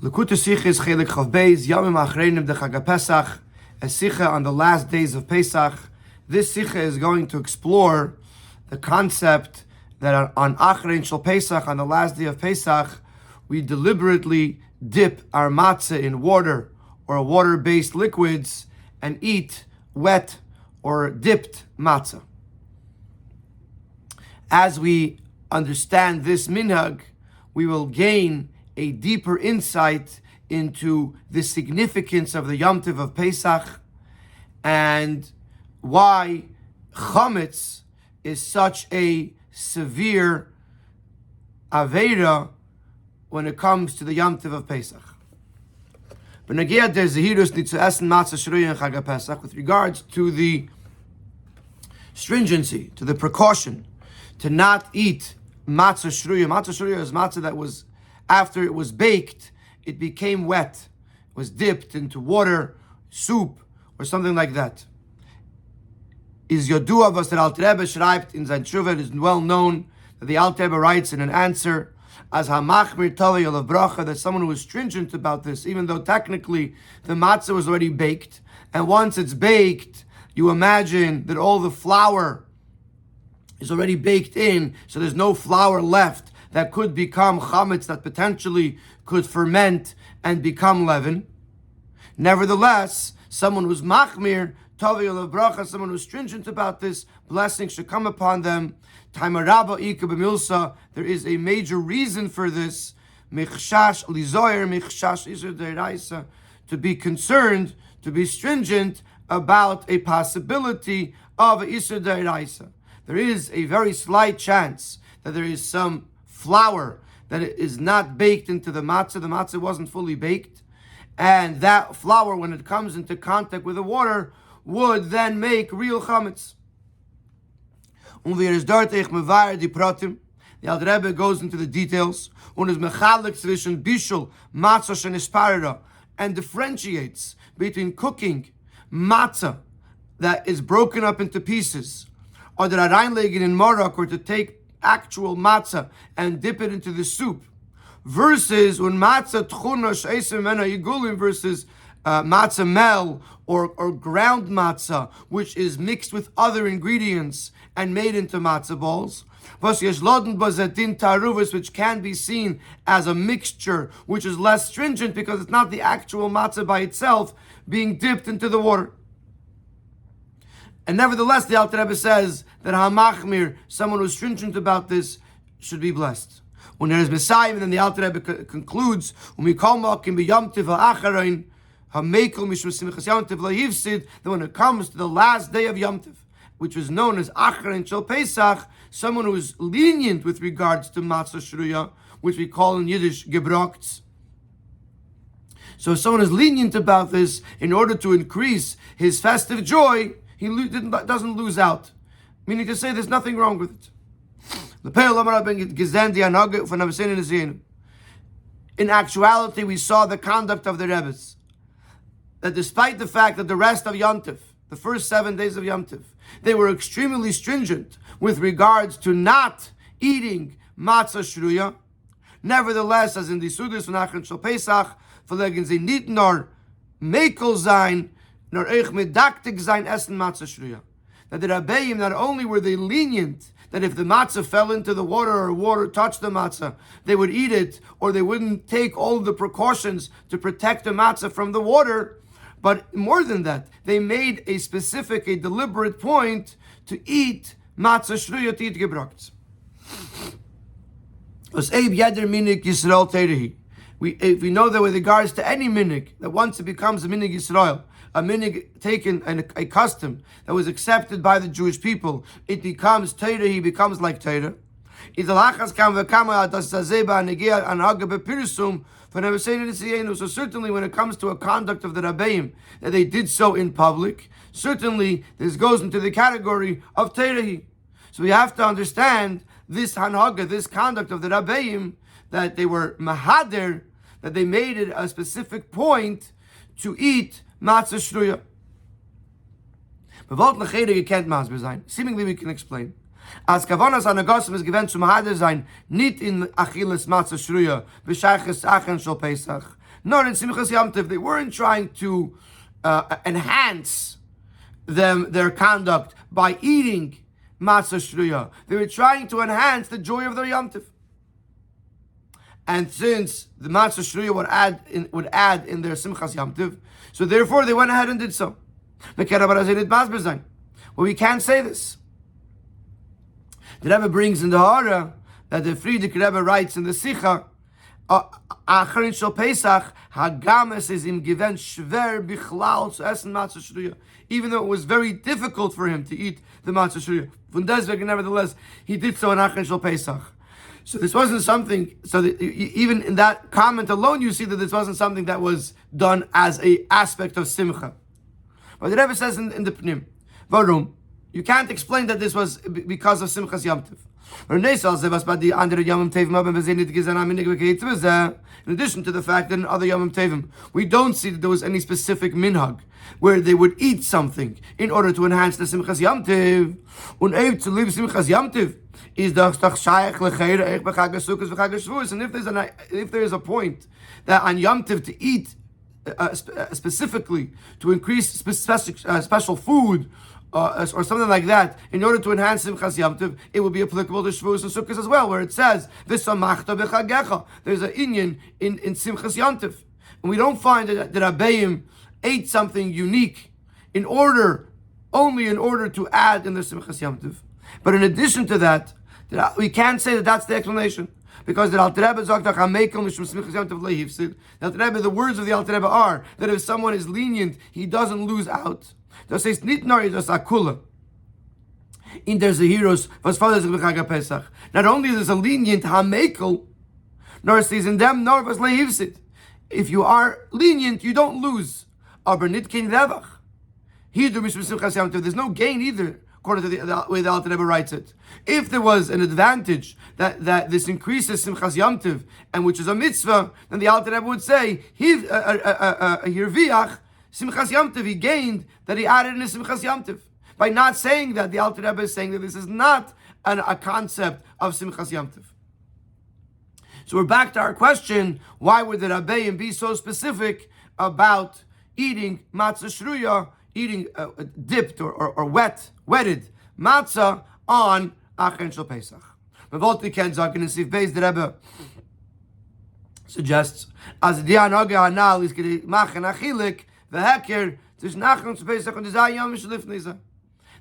L'kuta Sicha is Chelek Chav Beis, Yamim Acharonim de HaPesach, a Sicha on the last days of Pesach. This Sicha is going to explore the concept that on Acharon Shel Pesach, on the last day of Pesach, we deliberately dip our matzah in water or water-based liquids and eat wet or dipped matzah. As we understand this minhag, we will gain a deeper insight into the significance of the Yom Tov of Pesach and why chametz is such a severe avera when it comes to the Yom Tov of Pesach. With regards to the stringency, to the precaution, to not eat matzah shruya. Matzah shruya is matzah that was, after it was baked, it became wet. It was dipped into water, soup, or something like that. Is Yodua was der Alter Rebbe schreibt in sein Tshuva, it is well known that the Alter Rebbe writes in an answer, as hamachmir tali olav bracha, that someone who is stringent about this, even though technically the matzah was already baked, and once it's baked, you imagine that all the flour is already baked in, so there's no flour left that could become chametz, that potentially could ferment and become leaven. Nevertheless, someone who's machmir, tavi olav bracha, someone who's stringent about this, blessing should come upon them. There is a major reason for this, to be concerned, to be stringent about a possibility of Isur D'Oraisa. There is a very slight chance that there is some flour that is not baked into the matzah. The matzah wasn't fully baked, and that flour, when it comes into contact with the water, would then make real chametz. The Alter Rebbe goes into the details and differentiates between cooking matzah that is broken up into pieces, or that reinlegen in marok, or to take actual matzah and dip it into the soup, versus when matzah tchuna she'esem mena yigulim, versus matzah mel or ground matzah, which is mixed with other ingredients and made into matzah balls, which can be seen as a mixture which is less stringent because it's not the actual matzah by itself being dipped into the water. And nevertheless, the Alter Rebbe says that hamachmir, someone who's stringent about this, should be blessed. When there is Messiah, and then the Alter Rebbe concludes, that when it comes to the last day of Yom Tov, which was known as Acharon Shel Pesach, someone who is lenient with regards to matzah shruya, which we call in Yiddish Gebrokts. So if someone is lenient about this, in order to increase his festive joy, he doesn't lose out. Meaning to say there's nothing wrong with it. In actuality, we saw the conduct of the Rebbes, that despite the fact that the rest of Yom Tov, the first 7 days of Yom Tov, they were extremely stringent with regards to not eating matzah shruya. Nevertheless, as in the Sudas von Acharon Shel Pesach, verlegen sie nicht nur mekel sein, nor eich medaktig sein essen matzah shruya. That the Rabbeim, not only were they lenient, that if the matzah fell into the water or water touched the matzah, they would eat it, or they wouldn't take all the precautions to protect the matzah from the water. But more than that, they made a deliberate point to eat matzah shruya, to eat gebrokts. If we know that with regards to any minig, that once it becomes a minig Yisrael, a minig taken and a custom that was accepted by the Jewish people, it becomes Torah, he becomes like Torah. So certainly when it comes to a conduct of the Rabbeim, that they did so in public, certainly this goes into the category of Teirahi. So we have to understand this hanhaga, this conduct of the Rabbeim, that they were mahader, that they made it a specific point to eat matzah shruya. Seemingly we can explain. As kavanas anagosim is given to mahader sein, nit in achilas matzah shruya, b'shayches Acharon Shel Pesach. nor in Simchas Yom Tov. They weren't trying to enhance their conduct by eating matzah shruya. They were trying to enhance the joy of their Yom Tov. And since the matzah shruya would add in their Simchas Yom Tov, so therefore they went ahead and did so. Well, we can't say this. The Rebbe brings in the Hara that the Friedrich Rebbe writes in the Sicha, Acharonim shel Pesach, Hagames is im given schwer bichlal zu essen matzah shruya. Even though it was very difficult for him to eat the matzah shruya, von deswegen, nevertheless, he did so in Acharonim shel Pesach. So this wasn't something. So even in that comment alone, you see that this wasn't something that was done as a aspect of simcha. But the Rebbe says in the Pnim, Varum, you can't explain that this was because of Simchas Yom Tov. In addition to the fact that in other Yom Tevim, we don't see that there was any specific minhag where they would eat something in order to enhance the Simchas Yom Tov. Und to live Simchas Yom Tov is doch shaykh lecheira eich b'chag HaSukkos v'chag HaShavuos. And if there is a point that on Yom Tov to eat specifically to increase special food, or something like that, in order to enhance Simchas Yom Tov, it would be applicable to Shavuos and Sukkos as well, where it says, V'samachta b'chagecha. There's an inyan in Simchas Yom Tov. And we don't find that Rabbeim ate something unique only in order to add in the Simchas Yom Tov. But in addition to that, we can't say that that's the explanation. Because the Alter Rebbe sagt, the words of the Alter Rebbe are that if someone is lenient, he doesn't lose out. Das heißt nicht nur das Akula. In der Zehiros, was follows in HaPesach. Not only is a lenient hamekel, nor says in them, nor was lehivsit. If you are lenient, you don't lose. Aber nit kein Revach. There's no gain either, according to the way the Alter Rebbe writes it. If there was an advantage that this increases Simchas Yom Tov, and which is a mitzvah, then the Alter Rebbe would say, Hirviach, Simchas Yom Tov, he gained that he added in his Simchas Yom Tov. By not saying that, the Alter Rebbe is saying that this is not a concept of Simchas Yom Tov. So we're back to our question, why would the Rabbeim be so specific about eating matzah shruya, eating dipped or wetted matzah on Acharonim shel Pesach? Mevolti ken zaken in Sif Beis, the Rebbe suggests, as the Anoge Hanal is going to machen achilik, the heker,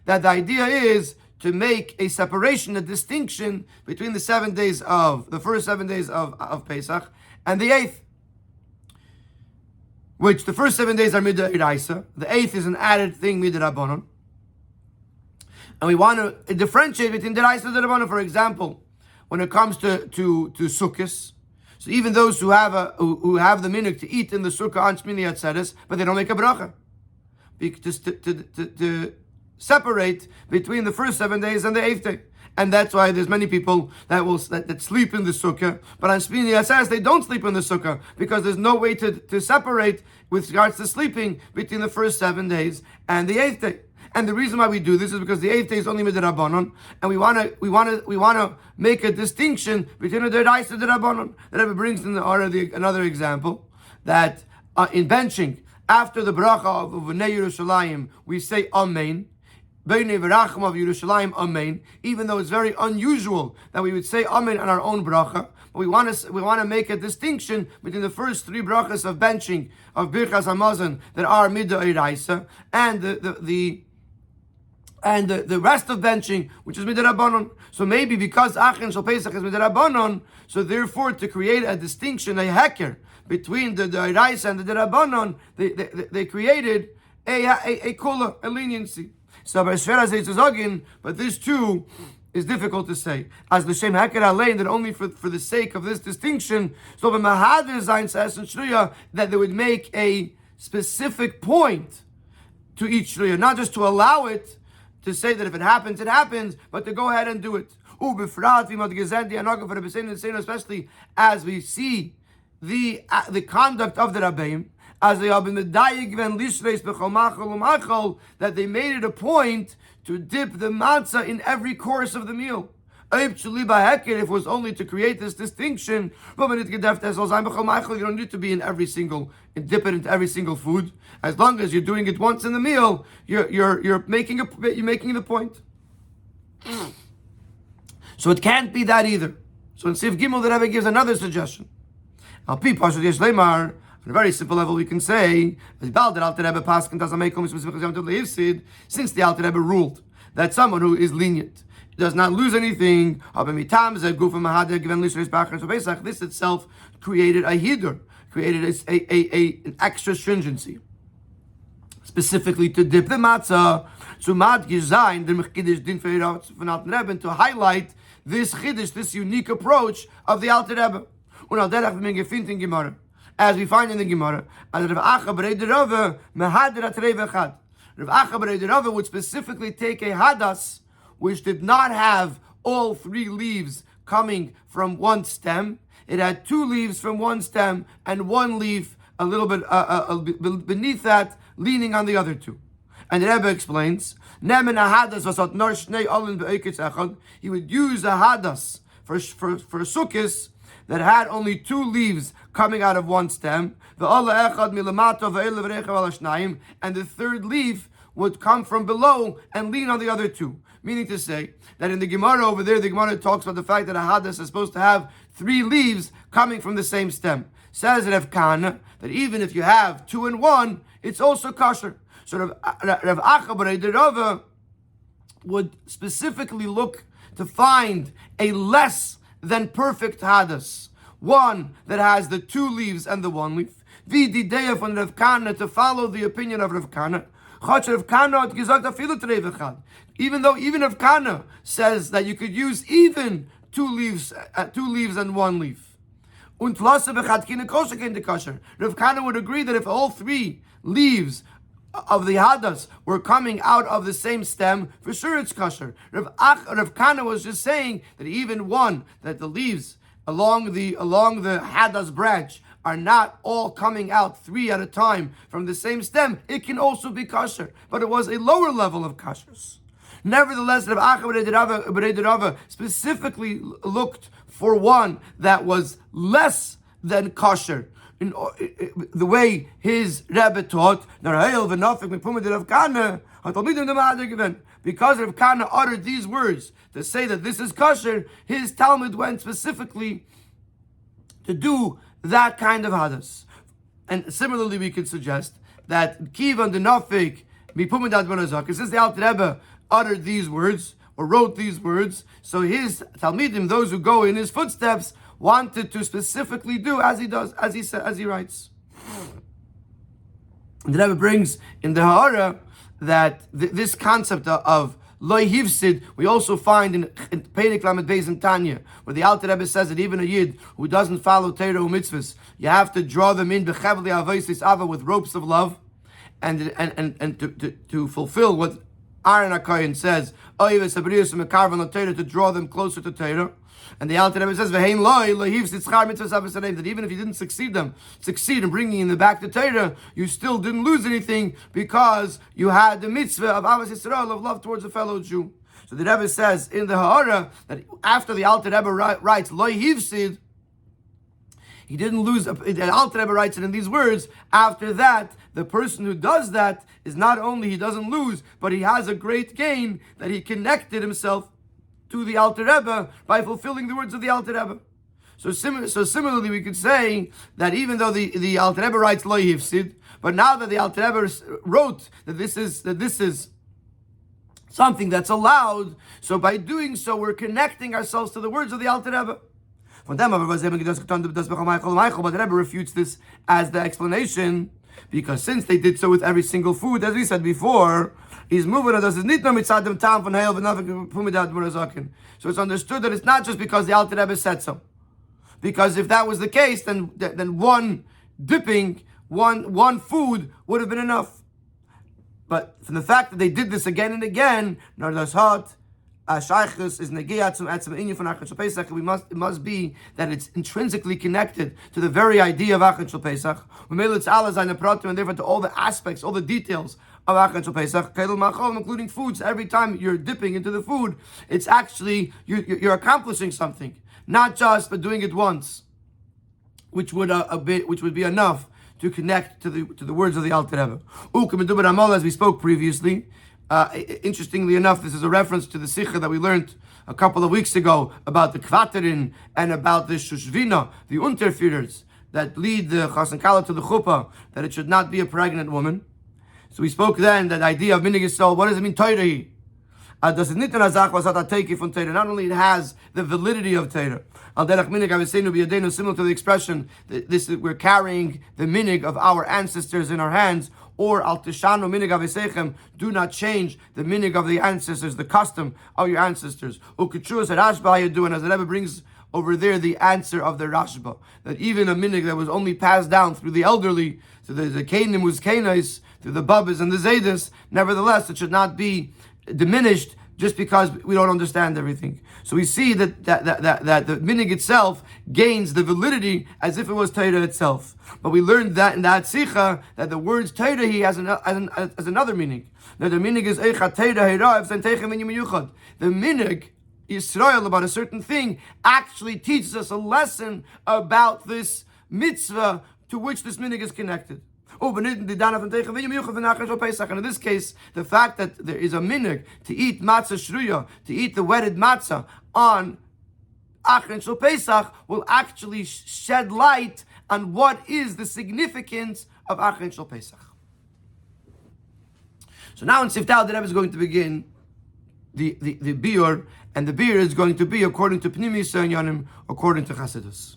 that the idea is to make a separation, a distinction between the first 7 days of Pesach and the 8th. Which the first 7 days are midiraisa, the 8th is an added thing midirabonon. And we want to differentiate between deraisa and derabonon. For example, when it comes to Sukkos, so even those who have the minhag to eat in the sukkah on Shmini Atzeres, but they don't make a bracha, to separate between the first 7 days and the 8th day. And that's why there's many people that sleep in the sukkah, but on Shmini Atzeres they don't sleep in the sukkah, because there's no way to separate with regards to sleeping between the first 7 days and the 8th day. And the reason why we do this is because the 8th day is only midrabanon, and we want to make a distinction between the deraisa and the rabbanon. The Rebbe brings in another example that in benching after the bracha of V'nei Yerushalayim we say Amen. B'nei V'racham of Yerushalayim Amen. Even though it's very unusual that we would say Amen on our own bracha, but we want to make a distinction between the first 3 brachas of benching of Birchas Hamazon that are midiraisa and the rest of benching, which is midirabanon. So maybe because Acharonim shel Pesach is midirabanon, so therefore to create a distinction, a heker between the deraisa and the derabanon, they created a kula, a leniency. So but this too is difficult to say. As the shem heker alein, that only for the sake of this distinction, so the mahadir zayin says in shruya that they would make a specific point to each shruya, not just to allow it, to say that if it happens, it happens, but to go ahead and do it. Especially as we see the conduct of the Rabbeim, as they have been the that they made it a point to dip the matzah in every course of the meal. If it was only to create this distinction, you don't need to be in every single, dip it into every single food. As long as you're doing it once in the meal, you're making the point. So it can't be that either. So in Sif Gimel, the Rebbe gives another suggestion. On a very simple level, we can say, since the Alter Rebbe ruled that someone who is lenient does not lose anything, this itself created a hidur, created an extra stringency, specifically to dip the matzah, to highlight this chiddush, this unique approach of the Alter Rebbe. As we find in the Gemara, Rav Acha would specifically take a hadas which did not have all three leaves coming from one stem. It had two leaves from one stem and one leaf a little bit beneath that, leaning on the other two. And the Rebbe explains, he would use a hadas for sukkahs that had only two leaves coming out of one stem, and the third leaf would come from below and lean on the other two. Meaning to say that in the Gemara over there, the Gemara talks about the fact that a hadas is supposed to have three leaves coming from the same stem. Says Rav Kana that even if you have two and one, it's also kosher. So Rav Acha would specifically look to find a less than perfect hadas, one that has the two leaves and the one leaf. V'dideya from Rav Kana, to follow the opinion of Rav Kana. Even though Rav Kana says that you could use even two leaves and one leaf. Rav Kana would agree that if all three leaves of the hadas were coming out of the same stem, for sure it's kosher. Rav Kana was just saying that even one, that the leaves along the hadas branch are not all coming out three at a time from the same stem, it can also be kosher. But it was a lower level of kosher's. Nevertheless, Rav Acha specifically looked for one that was less than kosher. In the way his Rebbe taught, because Rav Kana uttered these words to say that this is kosher, his Talmud went specifically to do that kind of hadas. And similarly, we could suggest that Kivan the Nafik Mipumidat Bonazak, since the Alter Rebbe uttered these words or wrote these words, so his Talmidim, those who go in his footsteps, wanted to specifically do as he does, as he writes. The Rebbe brings in the Ha'ara that this concept of Loi Hivsid, we also find in Peirik Lamed Beis in Tanya, where the Alter Rebbe says that even a Yid who doesn't follow Torah or mitzvahs, you have to draw them in b'chevli avos ava, with ropes of love, and to fulfill what Aaron HaKohen says, to draw them closer to Torah. And the Alter Rebbe says, that even if you didn't succeed in bringing them back to Torah, you still didn't lose anything because you had the mitzvah of Avos Yisrael, of love towards a fellow Jew. So the Rebbe says in the Ha'ara that after the Alter Rebbe writes Loi Hivsid, he didn't lose. The Alter Rebbe writes it in these words. After that, the person who does that is not only he doesn't lose, but he has a great gain that he connected himself to the Alter Rebbe by fulfilling the words of the Alter Rebbe. So similarly, we could say that even though the Alter Rebbe writes Lo Yifsid, but now that the Alter Rebbe wrote that this is something that's allowed, so by doing so, we're connecting ourselves to the words of the Alter Rebbe. But the Rebbe refutes this as the explanation, because since they did so with every single food, as we said before, he's moving on. So it's understood that it's not just because the Alter Rebbe said so. Because if that was the case, then one dipping, one food would have been enough. But from the fact that they did this again and again, it must be that it's intrinsically connected to the very idea of HaPesach, and therefore to all the aspects, all the details of Achan Shel Pesach, Kedel Machol, including foods. Every time you're dipping into the food, it's actually you're accomplishing something, not just by doing it once, which would be enough to connect to the words of the Alter Rebbe. As we spoke previously, interestingly enough, this is a reference to the Sikha that we learned a couple of weeks ago about the Kvaterin and about the Shushvina, the Unterführers that lead the Chassan Kala to the Chuppah, that it should not be a pregnant woman. So we spoke then that the idea of Minig Yisrael, what does it mean, Torah? Not only it has the validity of Torah, similar to the expression that we're carrying the minig of our ancestors in our hands, or al tishanu minig avesechem, do not change the minig of the ancestors, the custom of your ancestors. Uketruas Rashba do, and as the Rebbe brings over there the answer of the Rashba, that even a minig that was only passed down through the elderly, so the Kainim was Kainais, through the Babas and the Zaydas, nevertheless it should not be diminished just because we don't understand everything. So we see that the minig itself gains the validity as if it was Torah itself. But we learned that in that Sikha that the words Torah has another meaning. That the minig is Eicha Torah Herav Zentechem Minim Yuchad. The minig Yisrael about a certain thing actually teaches us a lesson about this mitzvah to which this minig is connected. And in this case, the fact that there is a minig to eat matzah shruya, to eat the wetted matzah on Achan Shel Pesach, will actually shed light on what is the significance of Achan Shel Pesach. So now in Siftah, the Rebbe is going to begin the biur, and the biur is going to be according to Pnimi Yisrael Yanim, according to Chassidus.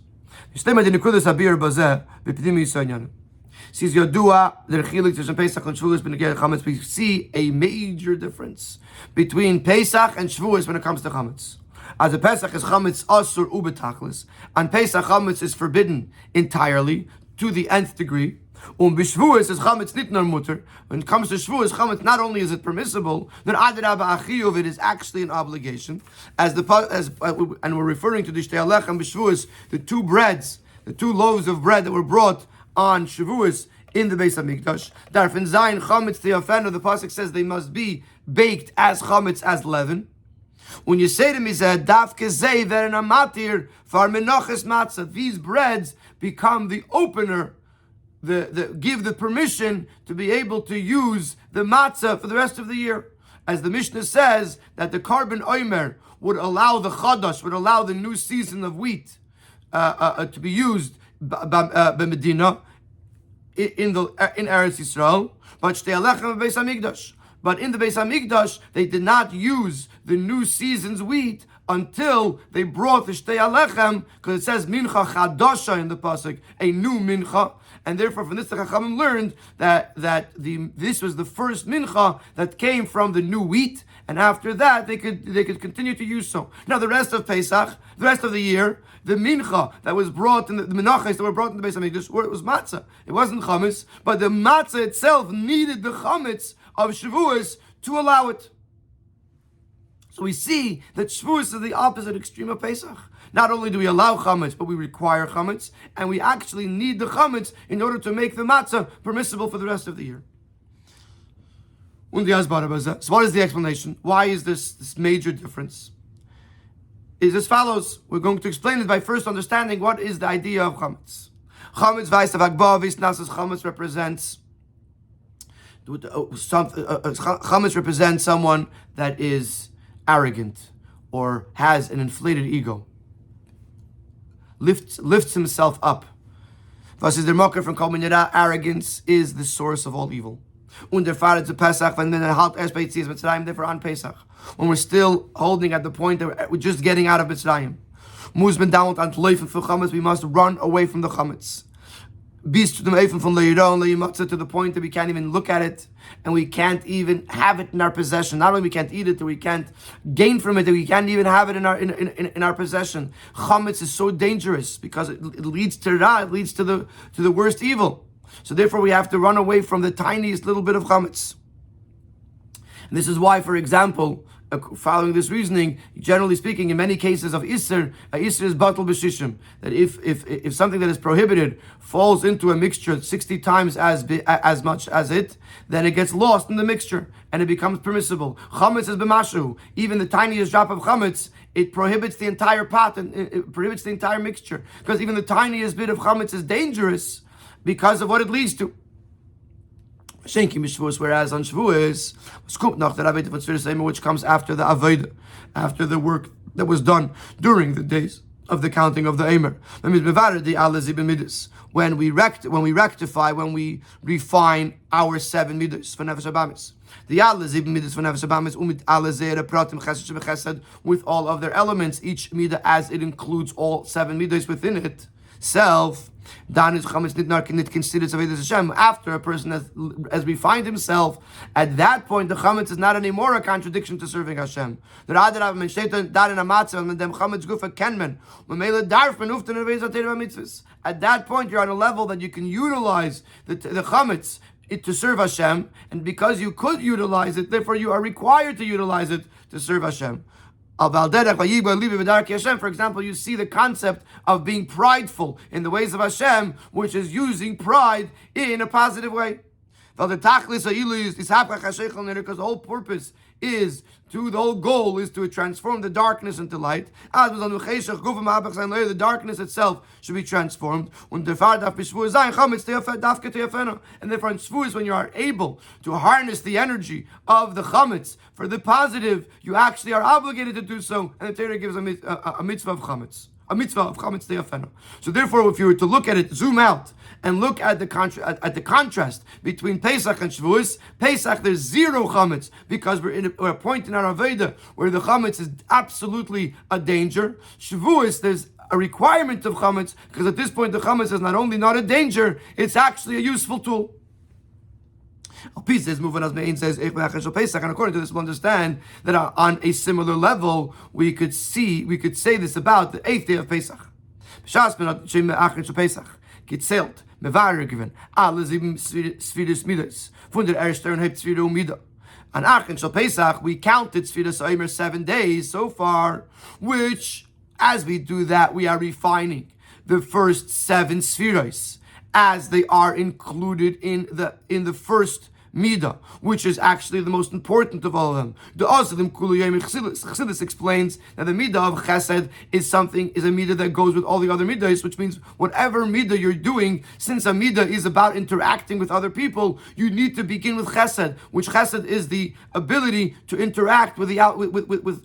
Says Yodua, the Chilik Tishan Pesach and Shavuos ben Ger Chametz. We see a major difference between Pesach and Shavuos when it comes to Chametz. As a Pesach is Chametz Asur Ubetachlis, and Pesach Chametz is forbidden entirely to the nth degree. B'Shvuos is Chametz Nitnar Mutter. When it comes to Shavuos, Chametz not only is it permissible, then Adarabba Achiyuv, it is actually an obligation. And we're referring to the Shtei Alechem B'Shvuos, the two loaves of bread that were brought on Shavuos in the Beis Hamikdash. Darfin Zayin Chametz Teofenu, the pasuk says they must be baked as chametz, as leaven. When you say to me, Dafke Zei Veren Amatir Far Menachas Matzah, these breads become the opener, give the permission to be able to use the matzah for the rest of the year. As the Mishnah says that the Karban Omer would allow the Chadash, would allow the new season of wheat to be used Medina in Eretz Yisrael, but Shtei Alechem Beis Hamikdash. But in the Beis Hamikdash, they did not use the new season's wheat until they brought the Shtei Alechem, because it says Mincha Chadasha in the pasuk, a new Mincha, and therefore from this the Chachamim learned that this was the first Mincha that came from the new wheat, and after that they could continue to use so. Now the rest of Pesach, the rest of the year, the mincha that was brought in the menachos that were brought in the Beis Hamikdash, it was matzah. It wasn't chametz, but the matzah itself needed the chametz of Shavuos to allow it. So we see that Shavuos is the opposite extreme of Pesach. Not only do we allow chametz, but we require chametz, and we actually need the chametz in order to make the matzah permissible for the rest of the year. So what is the explanation? Why is this major difference? Is as follows. We're going to explain it by first understanding what is the idea of chametz. Chametz represents someone that is arrogant or has an inflated ego, lifts himself up. Arrogance is the source of all evil. Pesach, therefore on Pesach, when we're still holding at the point that we're just getting out of Mitzrayim, we must run away from the chametz. To the point that we can't even look at it, and we can't even have it in our possession. Not only we can't eat it, we can't gain from it, we can't even have it in our possession. Chametz is so dangerous because it leads to ra, it leads to the worst evil. So therefore we have to run away from the tiniest little bit of chametz. And this is why, for example, following this reasoning, generally speaking, in many cases of Isser, a Isser is batal b'shishim. That if something that is prohibited falls into a mixture 60 times as much as it, then it gets lost in the mixture and it becomes permissible. Chametz is b'mashu. Even the tiniest drop of chametz, it prohibits the entire pot and it prohibits the entire mixture, because even the tiniest bit of chametz is dangerous because of what it leads to. Whereas on Shavuos, which comes after the Avodah, after the work that was done during the days of the counting of the Eimer. When we rectify, when we refine our 7 midos for Nefesh Abamis. The midos for Nefesh Abamis with all of their elements, each midah as it includes all 7 midos within it. Self, Dan is chametz nit considered avodas Hashem. After a person has refined himself, at that point the chametz is not anymore a contradiction to serving Hashem. At that point, you're on a level that you can utilize the chametz to serve Hashem, and because you could utilize it, therefore you are required to utilize it to serve Hashem. For example, you see the concept of being prideful in the ways of Hashem, which is using pride in a positive way. Because the whole purpose is the whole goal is to transform the darkness into light. The darkness itself should be transformed. And therefore, in Shavuos, when you are able to harness the energy of the chametz for the positive, you actually are obligated to do so. And the Torah gives a mitzvah of chametz. A mitzvah of chametz teyafena. So therefore, if you were to look at it, zoom out, and look at the contrast between Pesach and Shavuos, Pesach there's zero chametz, because we're at a point in our Avodah where the chametz is absolutely a danger. Shavuos, there's a requirement of chametz, because at this point the chametz is not only not a danger, it's actually a useful tool. Says, and according to this, we'll understand that on a similar level, we could say this about the 8th day of Pesach. Gezählt, mevargiven, alle 7 Sfiris Midas, von der ersten und Sfira Mida. On Achin Shal Pesach, we counted Sfiras Omer 7 days so far, which, as we do that, we are refining the first 7 Sfiros, as they are included in the first Mida, which is actually the most important of all of them. The Osalim Kuluyim Chassidus explains that the Mida of Chesed is a Mida that goes with all the other Midas, which means whatever Mida you're doing, since a Mida is about interacting with other people, you need to begin with Chesed, which Chesed is the ability to interact with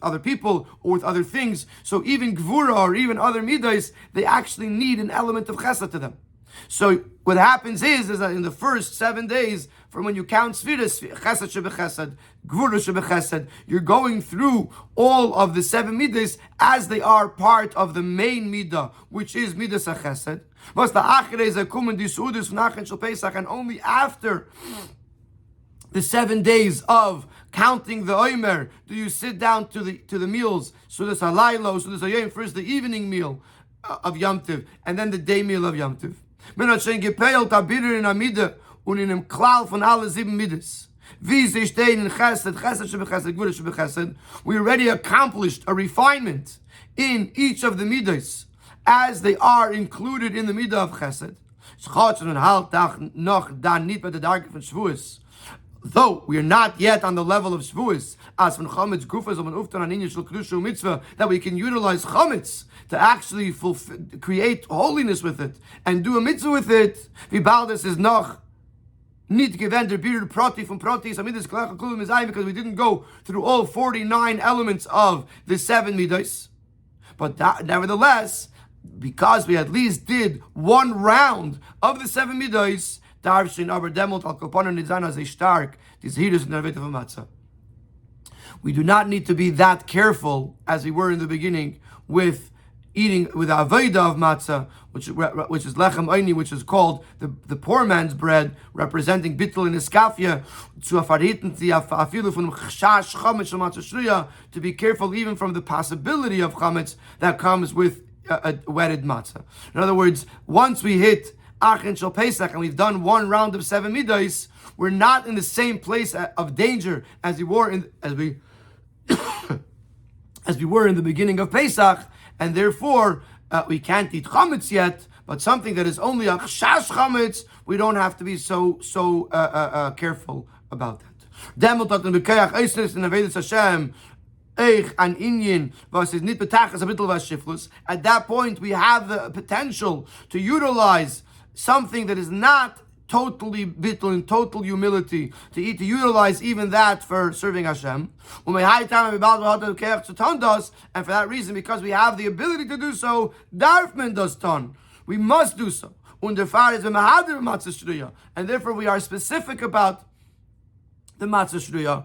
other people or with other things. So even Gvura or even other Midas, they actually need an element of Chesed to them. So what happens is that in the first 7 days, from when you count Sfiras, Chesed Shebechesed, Gvura Shebechesed, you're going through all of the 7 Midas as they are part of the main Midah, which is Midas HaChesed. And only after the 7 days of counting the Omer do you sit down to the meals, Sudas HaLaylo, Sudas HaYom, first the evening meal of Yom Tov, and then the day meal of Yom Tov. We already accomplished a refinement in each of the midas as they are included in the midah of chesed. Though we are not yet on the level of Shavuos, as from chametz gufas of an uftan aninya shel kedusha mitzvah, that we can utilize chametz to actually create holiness with it and do a mitzvah with it. Vibaldes is noch nit given der bir proti from proti samidus klach kulum izay, because we didn't go through all 49 elements of the 7 midos. But nevertheless, because we at least did one round of the 7 midos, we do not need to be that careful as we were in the beginning with eating with the avodah of matzah, which is lechem oini, which is called the poor man's bread, representing bittul and iskafia, to be careful even from the possibility of chametz that comes with a wetted matzah. In other words, once we hit Achin Shal Pesach, and we've done one round of 7 midos, we're not in the same place of danger as we were as we as we were in the beginning of Pesach, and therefore we can't eat chametz yet. But something that is only a chash chametz, we don't have to be so careful about that. At that point, we have the potential to utilize something that is not totally bittul, in total humility, to utilize even that for serving Hashem. And for that reason, because we have the ability to do so, darfman does ton. We must do so. And therefore we are specific about the matzah shruya,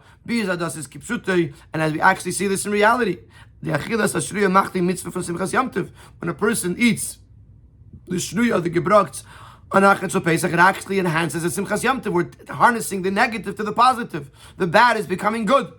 and as we actually see this in reality, the achilas shruya machti mitzvah for simchas yamtiv. When a person eats the shruya, the Gebrokts, on HaPesach, it actually enhances the simchas yamtiv. We're harnessing the negative to the positive. The bad is becoming good.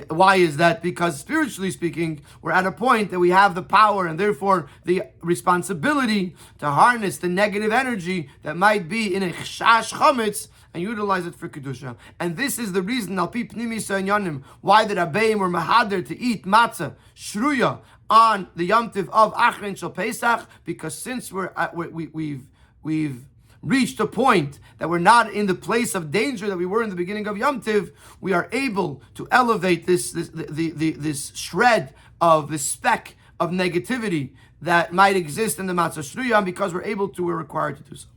Why is that? Because spiritually speaking, we're at a point that we have the power and therefore the responsibility to harness the negative energy that might be in a chash chametz and utilize it for kedusha. And this is the reason al pi pnimisa and yanim why the Rabbeim were mahader to eat matzah shruya on the yamtiv of Acharonim shel Pesach, because since we've reached a point that we're not in the place of danger that we were in the beginning of Yom Tiv, we are able to elevate this shred of this speck of negativity that might exist in the Matzah Shruya, and because we're required to do so.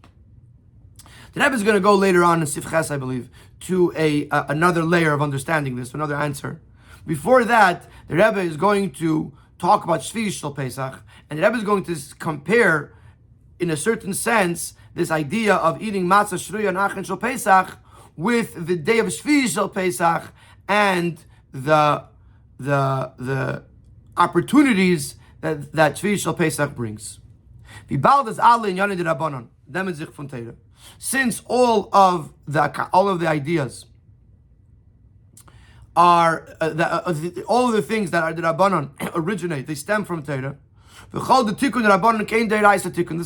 The Rebbe is going to go later on in Sifches, I believe, to another layer of understanding this, another answer. Before that, the Rebbe is going to talk about Shvi Shel Pesach, and the Rebbe is going to compare, in a certain sense, this idea of eating matzah shruya and Acharonim shel Pesach with the day of Shvi Shel Pesach and the opportunities that Shvi Shel Pesach brings. Since all of the ideas are all of the things that are the Rabbanon originate, they stem from Torah. This is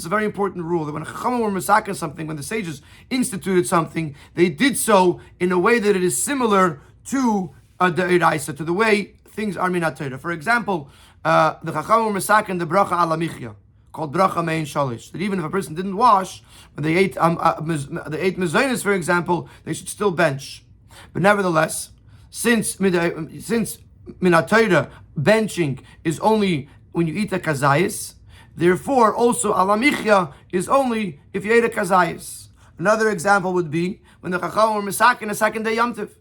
a very important rule, that when Chachamim were masakin something, when the sages instituted something, they did so in a way that it is similar to the Eiraisa, to the way things are minat Torah. For example, the Chachamim were masakin the bracha ala michya, called bracha mein shalish, that even if a person didn't wash, when they ate mezainis, for example, they should still bench. But nevertheless, since minat Torah benching is only when you eat a kazayis, therefore also alamichya is only if you ate a kazayis. Another example would be when the Chacham were misakin a second day Yom Tiv.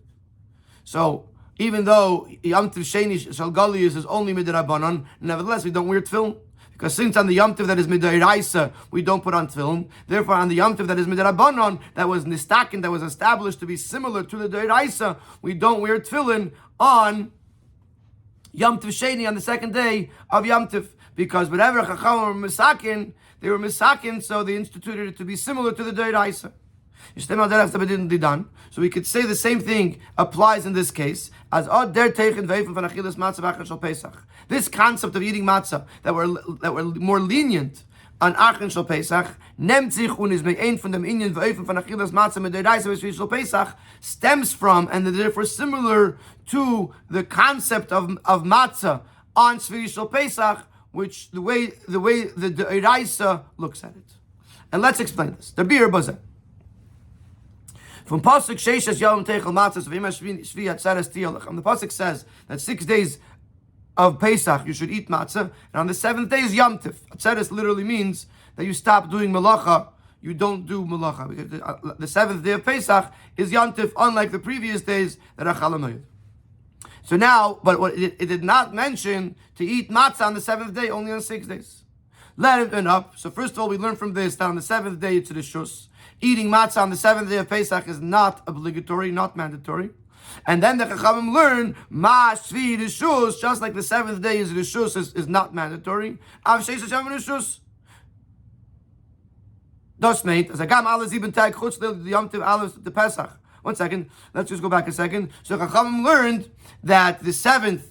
So even though Yom Tiv Sheni Shal Galiyus is only midrabanan, nevertheless we don't wear tefillin, because since on the Yom Tiv that is midraisa we don't put on tefillin. Therefore on the Yom Tiv that is midrabanan, that was nistakin, that was established to be similar to the deraisa, we don't wear tefillin on Yom Tiv Sheni, on the second day of Yom Tiv, because whatever Chacham were misakin, they were misakin, so they instituted it to be similar to the Deiraisa. So we could say the same thing applies in this case as this concept of eating matzah that were more lenient on Acharonim shel Pesach, nimmt sich und ist mit ein von dem Inyan v'ofen von Achilas Matzah mit der Reise Shvi Shel Pesach, stems from, and therefore similar to the concept of matzah on Shvi Shel Pesach, which the way the Reise looks at it. And let's explain this. The Bir Bazeh. From Pasuk Sheishes Yom Techel Matzah V'Ima Shvi Atzeres Tiolach. And the Pasuk says that 6 days of Pesach you should eat matzah, and on the 7th day is Yom Tiv. Atzeres literally means that you stop doing malacha, you don't do malacha, because the 7th day of Pesach is Yom Tiv, unlike the previous days that are Chalamayid. So now, but what it did not mention to eat matzah on the 7th day, only on 6 days. Let it up. So first of all, we learn from this that on the 7th day it's rishus. Eating matzah on the 7th day of Pesach is not obligatory, not mandatory. And then the Chachamim learn, Ma Shvi Rishus, just like the 7th day is Rishus, is not mandatory. Av Sheish Hashem Rishus. Das meint, as Agam Ala Sieben Tag Chutz the Yom Tiv Aleph the Pesach. 1 second, let's just go back a second. So Chachamim learned that the 7th,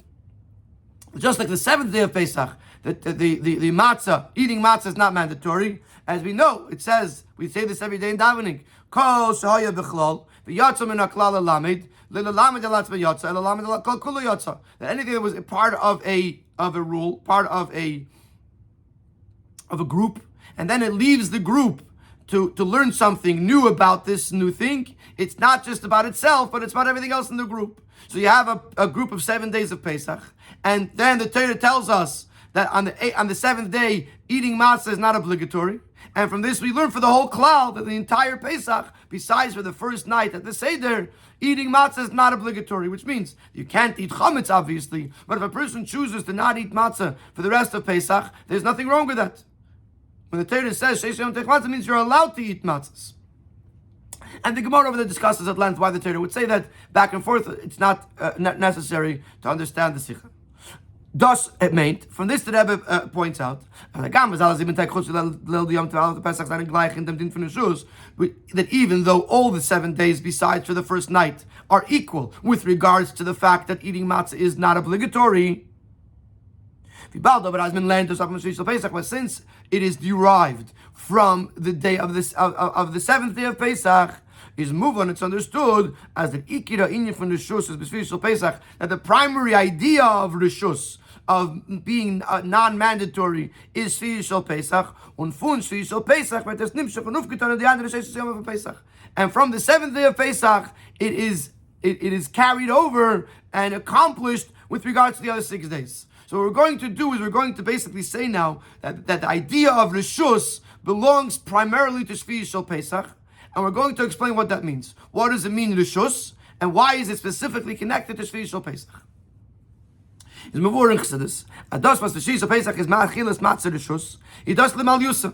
just like the 7th day of Pesach, the matzah, eating matzah is not mandatory. As we know, it says, we say this every day in davening, Kol shahaya b'chlal, v'yatsa min ha'klal ha'lamed, l'lamed elatz v'yatsa, l'lamed elatz kol kulu yatsa. That anything that was a part of a rule, part of a group, and then it leaves the group to learn something new about this new thing. It's not just about itself, but it's about everything else in the group. So you have a group of 7 days of Pesach, and then the Torah tells us that on the seventh day, eating matzah is not obligatory. And from this we learn for the whole cloud that the entire Pesach, besides for the first night at the Seder, eating matzah is not obligatory, which means you can't eat chametz, obviously, but if a person chooses to not eat matzah for the rest of Pesach, there's nothing wrong with that. When the Torah says Sheish Yom Tech Matzah, it means you're allowed to eat matzahs. And the Gemara over there discusses at length why the Torah would say that back and forth. It's not necessary to understand the Sikha. Thus, it meant, from this the Rebbe points out, that even though all the 7 days besides for the first night are equal with regards to the fact that eating matzah is not obligatory, but since it is derived from the day of the seventh day of Pesach, is move on. It's understood as the ikira inyan from rishus is b'svishal Pesach, that the primary idea of rishus, of being non-mandatory, is Shvishal Pesach, und von Shvishal Pesach, but there's nimshach und ufgetan and the andere Shvishal Yom Pesach. And from the seventh day of Pesach, it is carried over and accomplished with regards to the other 6 days. So what we're going to do is we're going to basically say now that the idea of rishus belongs primarily to Shvishal Pesach, and we're going to explain what that means. What does it mean, rishus, and why is it specifically connected to Shvishal Pesach? Is mavur in Chassidus. Adas was the Shvishal Pesach is ma'achilas matzah rishus. It does lemal yusa.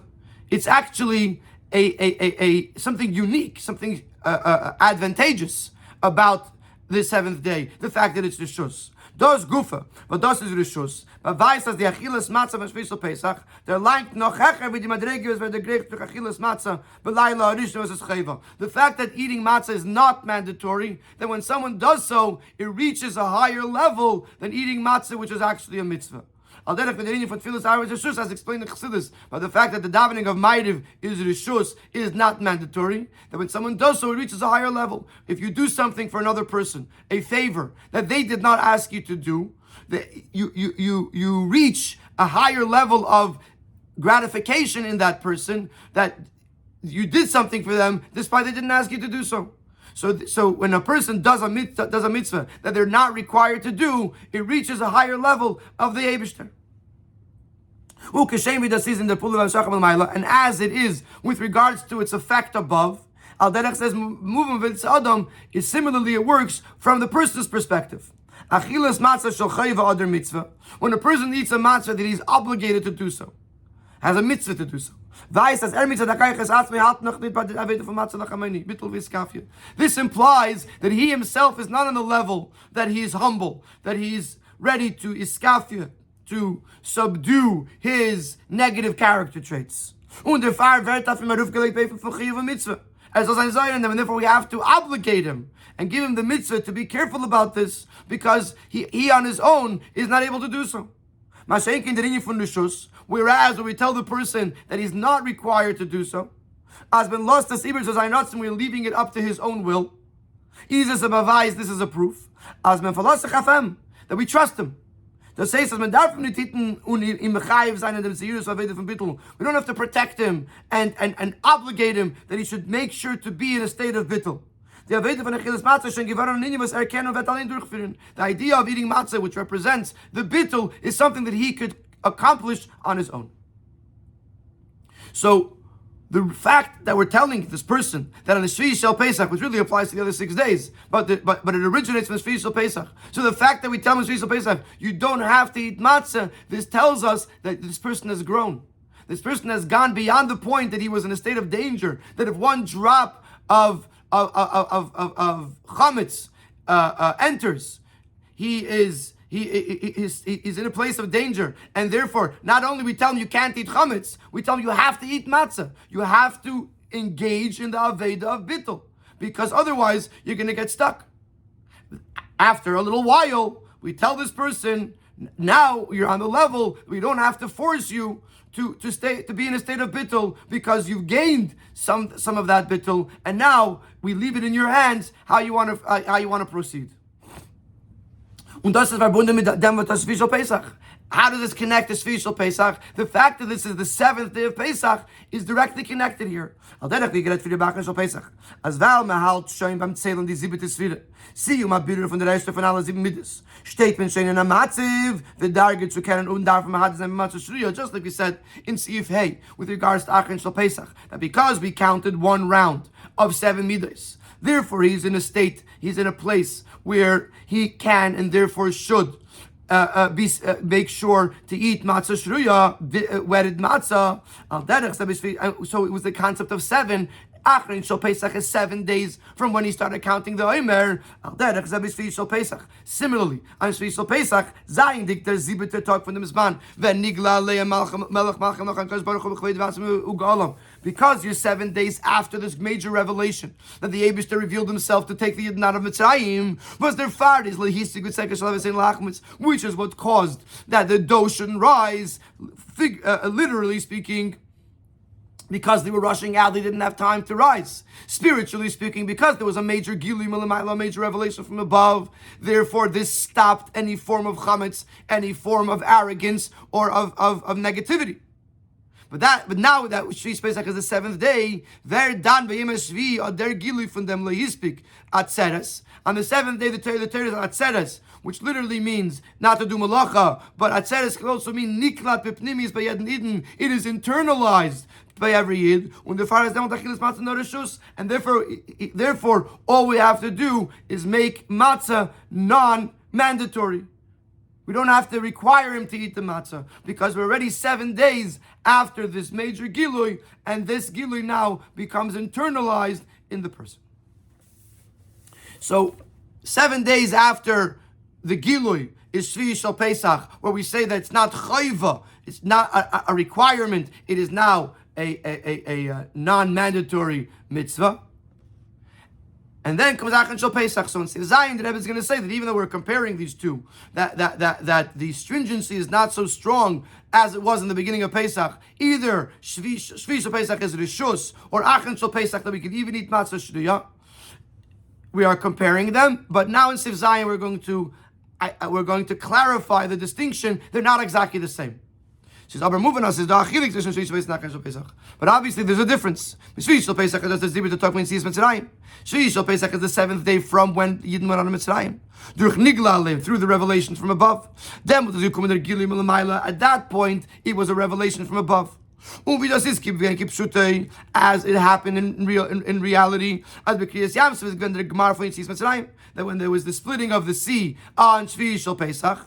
It's actually a something unique, something advantageous about the seventh day. The fact that it's rishus. Das gufa, but das is rishus. But weiß as the achilas matzah von Shvishal Pesach, der langt noch hecher wie die madregius where the great durch achilas matzah, but laila rishus is chayva. The fact that eating matzah is not mandatory, that when someone does so, it reaches a higher level than eating matzah, which is actually a mitzvah. Al derech v'derinium for tefillas arvus rishus, as explained in Chassidus, but the fact that the davening of Ma'ariv is rishus is not mandatory, that when someone does so, it reaches a higher level. If you do something for another person, a favor that they did not ask you to do, that you reach a higher level of gratification in that person, that you did something for them despite they didn't ask you to do so. So when a person does a mitzvah that they're not required to do, it reaches a higher level of the Eibishter. And as it is with regards to its effect above, Al Derech says Adam is similarly, it works from the person's perspective. Achilas matzah shel chayva other mitzvah. When a person eats a matzah that he's obligated to do so, has a mitzvah to do so. This implies that he himself is not on the level that he is humble, that he is ready to iskafia, to subdue his negative character traits. And therefore we have to obligate him and give him the mitzvah to be careful about this, because he on his own is not able to do so. Whereas when we tell the person that he's not required to do so, as been lost as Ibers as and we're leaving it up to his own will. This is a proof. As ben that we trust him. We don't have to protect him and obligate him that he should make sure to be in a state of bittul. The idea of eating matzah, which represents the bittul, is something that he could accomplish on his own. So the fact that we're telling this person that on the Shvishal Pesach, which really applies to the other 6 days, but it originates from the Shvishal Pesach. So the fact that we tell him Shvishal Pesach, you don't have to eat matzah, this tells us that this person has grown. This person has gone beyond the point that he was in a state of danger, that if one drop of chametz enters, he's in a place of danger, and therefore not only we tell him you can't eat chametz, we tell him you have to eat matzah. You have to engage in the aveda of bittul, because otherwise you're going to get stuck. After a little while, we tell this person Now you're on the level, we don't have to force you to be in a state of bittul, because you've gained some of that bittul, and now we leave it in your hands how you want to proceed. Und das ist verbunden mit dem was Shvi Shel Pesach. How does this connect to Shvi Shel Pesach? The fact that this is the 7th day of Pesach is directly connected here. Al derech wie gerät für die Backen Shel Pesach. As weil man halt schon beim Zählen die 7. Sphäre. Sie ma Bilder von der Reste von allen 7 Middes. Steht man schon in der Matziv, the Darge zu kennen und darf man hat sein Matziv Shruya, just like we said in Sif Hey, with regards to Acharonim Shel Pesach. That because we counted one round of 7 Middes, therefore he's in a place where he can and therefore should make sure to eat matzah shruya, wetted matzah. So it was the concept of 7. Acharonim Shel Pesach is 7 days from when he started counting the Omer. Similarly, on Shvi Shel Pesach, Zayin dikter zibet talk from the Mizban. Because you're 7 days after this major revelation that the Eibishter revealed himself to take the Yidden out of Mitzrayim, was their fardis which is what caused that the dough shouldn't rise. Literally speaking, because they were rushing out, they didn't have time to rise. Spiritually speaking, because there was a major gilui malamayla, a major revelation from above, therefore this stopped any form of chametz, any form of arrogance or of negativity. But now that Shvi Pesach is the 7th day, they're done by Shvi or their gilui from them lehispik atzeres. On the 7th day, the Torah is atzeres, which literally means not to do malacha, but atzeres can also mean niklat b'pnimis by yedin eden. It is internalized by every yid, and therefore all we have to do is make matzah non-mandatory. We don't have to require him to eat the matzah, because we're already 7 days after this major gilui, and this gilui now becomes internalized in the person. So 7 days after the gilui is Shvi Shel Pesach, where we say that it's not chayva, it's not a requirement, it is now a non-mandatory mitzvah. And then comes Acharonim Shel Pesach. So in Zion, the Rebbe is going to say that even though we're comparing these two, that the stringency is not so strong as it was in the beginning of Pesach. Either Shvi Shel Pesach is Rishus, or Acharonim Shel Pesach that we can even eat matzah shduya. We are comparing them, but now in Sif Zion we're going to clarify the distinction. They're not exactly the same. But obviously there's a difference. Shvi Shel Pesach is the zibur to talk when sees Mitzrayim. Shvi Shel Pesach is the 7th day from when Yidden went on Mitzrayim. Through the revelations from above. At that point, it was a revelation from above. As it happened in reality, that when there was the splitting of the sea on Shvi Shel Pesach,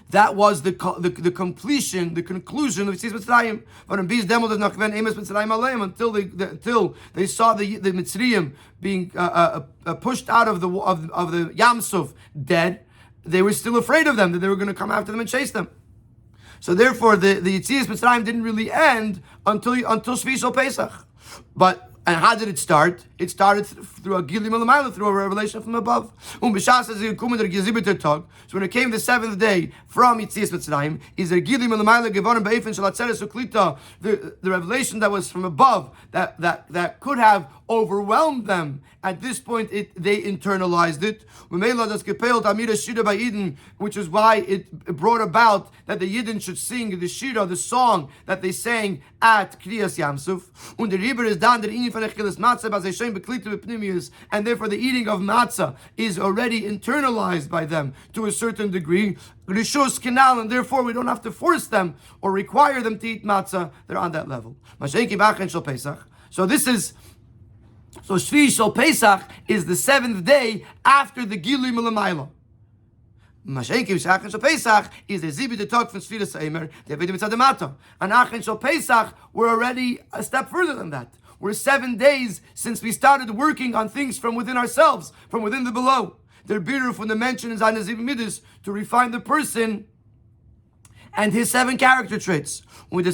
that was the completion, the conclusion of Yitzis Mitzrayim. Until they saw the Mitzrayim being pushed out of the Yam Suf dead, they were still afraid of them, that they were going to come after them and chase them. So therefore, the Yitzis Mitzrayim didn't really end until Shvi Shel Pesach. And how did it start? It started through a Gili Malamayla, through a revelation from above. So when it came the 7th day from Yitzias Mitzrayim, is a Gili Malamayla Gevonim Be'efen Shel Atzeres Uklita, the revelation that was from above, that could have overwhelmed them. At this point, they internalized it, which is why it brought about that the Yidden should sing the Shira, the song that they sang at Kriyas Yamsuf. And therefore the eating of matzah is already internalized by them to a certain degree. Rishus Kanal, and therefore we don't have to force them or require them to eat matzah. They're on that level. So Shvi Shel Pesach is the 7th day after the Gilui Malamayla. Acharonim Shel Pesach is the Zibi to talk from Sfiras Eimer, the Avedim Mitzad Mata. And Acharonim Shel Pesach, we're already a step further than that. We're 7 days since we started working on things from within ourselves, from within the below. They're bitter from the mention in Zayin Zivim Midas to refine the person and his 7 character traits. And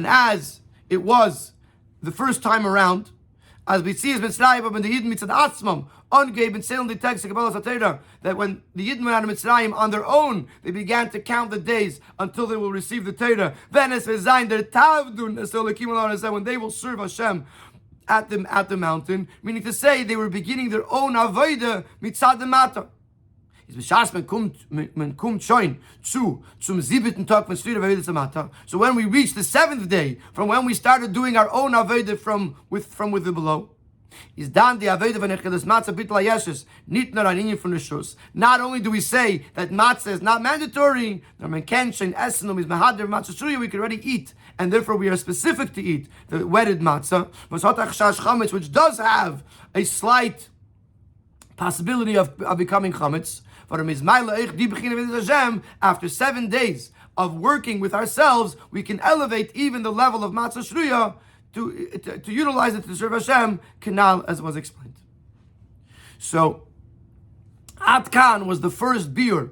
as it was the first time around, as we see as Mitzrayim, but when the Yidden mitzad atzmam ungeben zählen die Texte Kabbalas HaTorah, that when the Yidden went out of Mitzrayim on their own, they began to count the days until they will receive the Torah. Then as Vezayin der Tavdun as when they will serve Hashem at the mountain, meaning to say they were beginning their own avodah mitzad the matter. So when we reach the seventh day, from when we started doing our own avodah from within below, is done the avodah v'nechedes matzah bitla yeshes nitnar aninim from the shus. Not only do we say that matzah is not mandatory, we can already eat, and therefore we are specific to eat the wetted matzah, which does have a slight possibility of becoming chametz. After 7 days of working with ourselves, we can elevate even the level of matzah shruya to utilize it to serve Hashem, canal, as was explained. So, Atkan was the first biur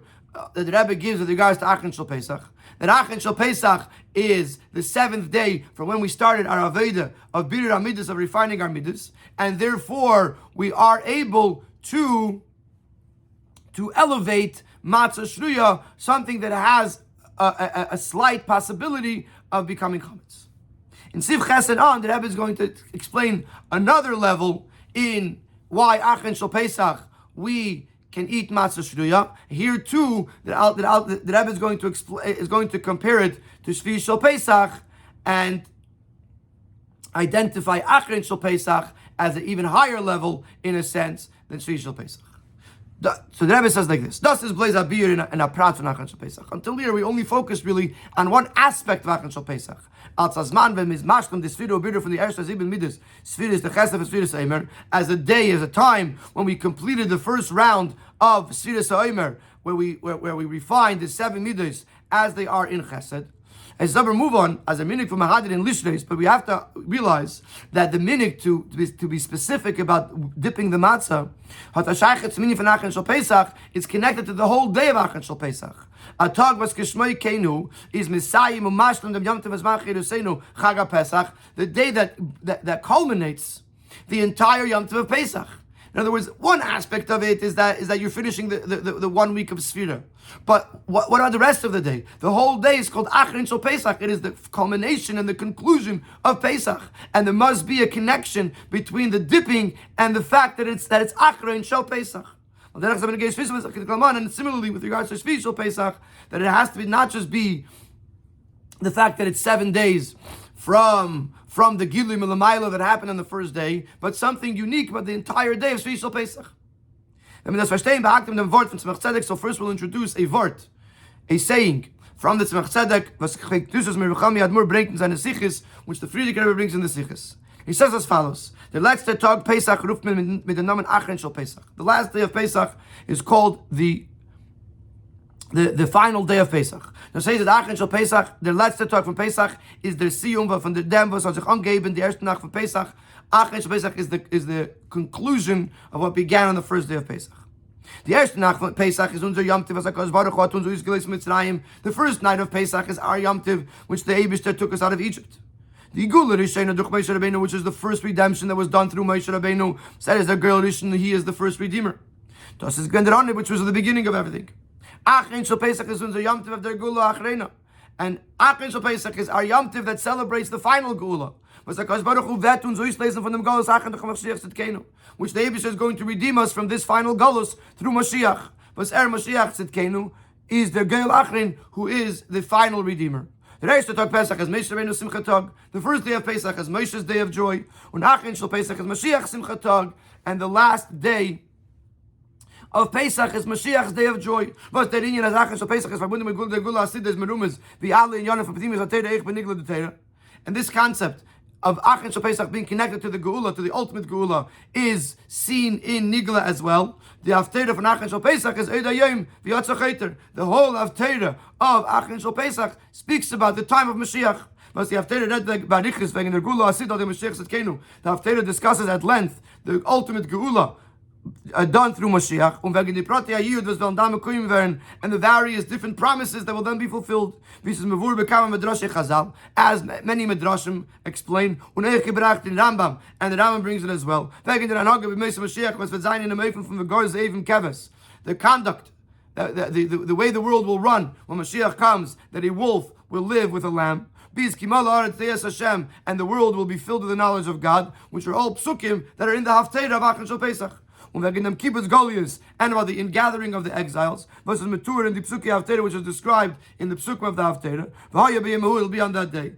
that the Rabbi gives with regards to Achin Shel Pesach. That Achin Shel Pesach is the seventh day from when we started our Aveda of Birur HaMidas, of refining our Midas, and therefore we are able to elevate matzah shruya, something that has a slight possibility of becoming chametz. In Siv Chesed on, the Rebbe is going to explain another level in why Achin Shel Pesach we can eat matzah shruya. Here too, the Rebbe is going to compare it to Shvi Shel Pesach and identify Achin Shel Pesach as an even higher level in a sense than Shvi Shel Pesach. So the Rebbe says like this: "Das is blaze abir in a prat from Achin Shel Pesach." Until here, we only focused really on one aspect of Achin Shel Pesach. Als azman when mizmashtem the sfiru abir from the erste sieben midas, sfir is the chesed of sfir seimer, as a day, as a time when we completed the first round of sfir seimer, where we refined the 7 midas as they are in chesed. As Zaber move on, as a minik from Mahadir in Lishnes, but we have to realize that the minik to be specific about dipping the matzah, is connected to the whole day of Achin Shel Pesach. A tag was kishmoi kenu is Messiah umashlim dem yom tov azman chirusenu Chag HaPesach, the day that culminates the entire yom tov of Pesach. In other words, one aspect of it is that you're finishing the 1 week of Sfira. But what about the rest of the day? The whole day is called Achin Shel Pesach. It is the culmination and the conclusion of Pesach. And there must be a connection between the dipping and the fact that it's Achin Shel Pesach. And similarly, with regards to Shvi Shel Pesach, that it has to be not just be the fact that it's 7 days from the Gilui Melamayla that happened on the first day, but something unique about the entire day of Shvi Shel Pesach. So first we'll introduce a vort, a saying from the Tzemach Tzedek, which the Friedrich Rebbe brings in the Sichos. He says as follows: the letzte Tag Pesach ruft man mit dem Namen Achin Shel Pesach. The last day of Pesach is called the final day of Pesach. Now says that Achin Shel Pesach, the letzte Tag from Pesach is der Siyum von der Dem, was sich angeben, die erste Nacht von Pesach. Achin Shel Pesach is the conclusion of what began on the first day of Pesach. The erste Nacht von Pesach is unser Yom Tov, was HaKadosh Baruch Hu hat uns ausgelöst Mitzrayim. The first night of Pesach is our Yom Tov, which the Eibishter took us out of Egypt. The Gourarie durch Moshe Rabbeinu, which is the first redemption that was done through Moshe Rabbeinu, said as the girl Rishon, he is the first redeemer. Das is Gourarie, which was the beginning of everything. Achin Shel Pesach is unser Yom Tov of der Geula Achrena, and Achin Shel Pesach is our Yom Tov that celebrates the final Geula. Was HaKadosh Baruch Hu wird uns auslesen von dem Galus Achin durch Mashiach Tzidkenu, which the Eibishter is going to redeem us from this final Galus through Mashiach. Was Mashiach Tzidkenu is the Geul Achrin, who is the final redeemer. The first Tag Pesach is Moshe Rabbeinu Simchat Tag. The first day of Pesach is Moshe's day of joy. And Achin Shel Pesach is Mashiach Simchat Tag. And the last day of Pesach is Mashiach's day of joy. Was der Inyan as Achin Shel Pesach is verbunden mit Gula Asides Merumes wie alle in Yonah von Petimus HaTeira ich benigla de Teira. And this concept of Achin Shel Pesach being connected to the Geula, to the ultimate Geula, is seen in Nigla as well. The Haftarah from Achin Shel Pesach is Eid HaYom v'Yatzacheter. The whole Haftarah of Achin Shel Pesach speaks about the time of Mashiach. But the Haftarah read like Barichis wegen der Geula Asid al Mashiach Tzidkenu. The Haftarah discusses at length the ultimate Geula done through Mashiach, and the various different promises that will then be fulfilled. As many Midrashim explain, and the Rambam brings it as well. The conduct, the way the world will run when Mashiach comes, that a wolf will live with a lamb. And the world will be filled with the knowledge of God, which are all psukim that are in the Haftarah of HaPesach. And about the ingathering of the exiles, versus matur in the Psuki Haftarah, which is described in the Psukim of the Haftarah. It will be on that day.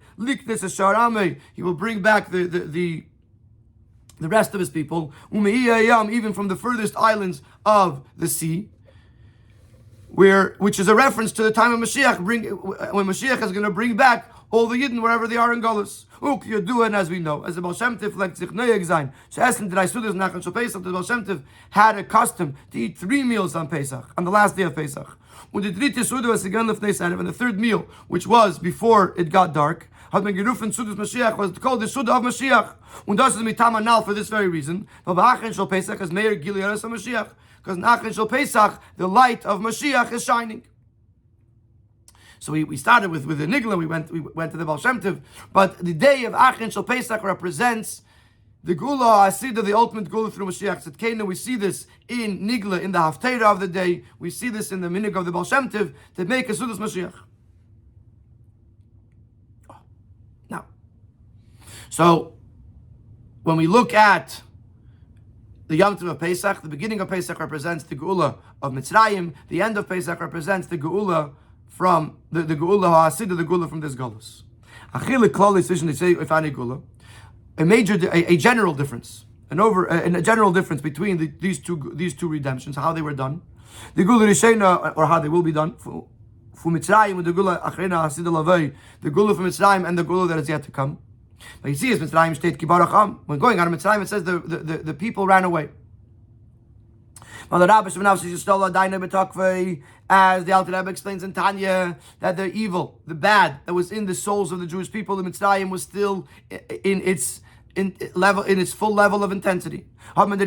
He will bring back the rest of his people, even from the furthest islands of the sea, which is a reference to the time of Mashiach, when Mashiach is going to bring back all the Yidden wherever they are in Galus. And as we know, as the Baal Shem Tov like sich neuig sein. So Essen did I Sudas nach and Pesach, the Baal Shem Tov had a custom to eat 3 meals on Pesach, on the last day of Pesach. And the third meal, which was before it got dark, was called the Suda of Mashiach. And das is mitam anal for this very reason. Pesach is Meir Giliaras of Mashiach. Because in Achin Shel Pesach, the light of Mashiach is shining. So we started with the Nigla, we went to the Baal Shem Tov, but the day of Achin Shel Pesach represents the Gula Asidah, the ultimate Gula through Mashiach Tzidkenu. We see this in Nigla, in the Haftarah of the day. We see this in the Minig of the Baal Shem Tov to make a Sudas Mashiach. Now, so when we look at the Yom Tov of Pesach, the beginning of Pesach represents the Geula of Mitzrayim. The end of Pesach represents the Geula from the Geula HaAsidah, the Geula from this Golus. Achilik Klal decision to say if any Geula, a general difference, a general difference between these two redemptions, how they were done. The Geula Rishena, or how they will be done, for Mitzrayim with the Geula Achrena HaAsidah Lavei, the Geula from Mitzrayim and the Geula that is yet to come. But you see, as Mitzrayim state Kibaracham, when going out of Mitzrayim, it says the people ran away. As the Alter Rebbe explains in Tanya, that the evil, the bad that was in the souls of the Jewish people in Mitzrayim was still in its full level of intensity. Therefore they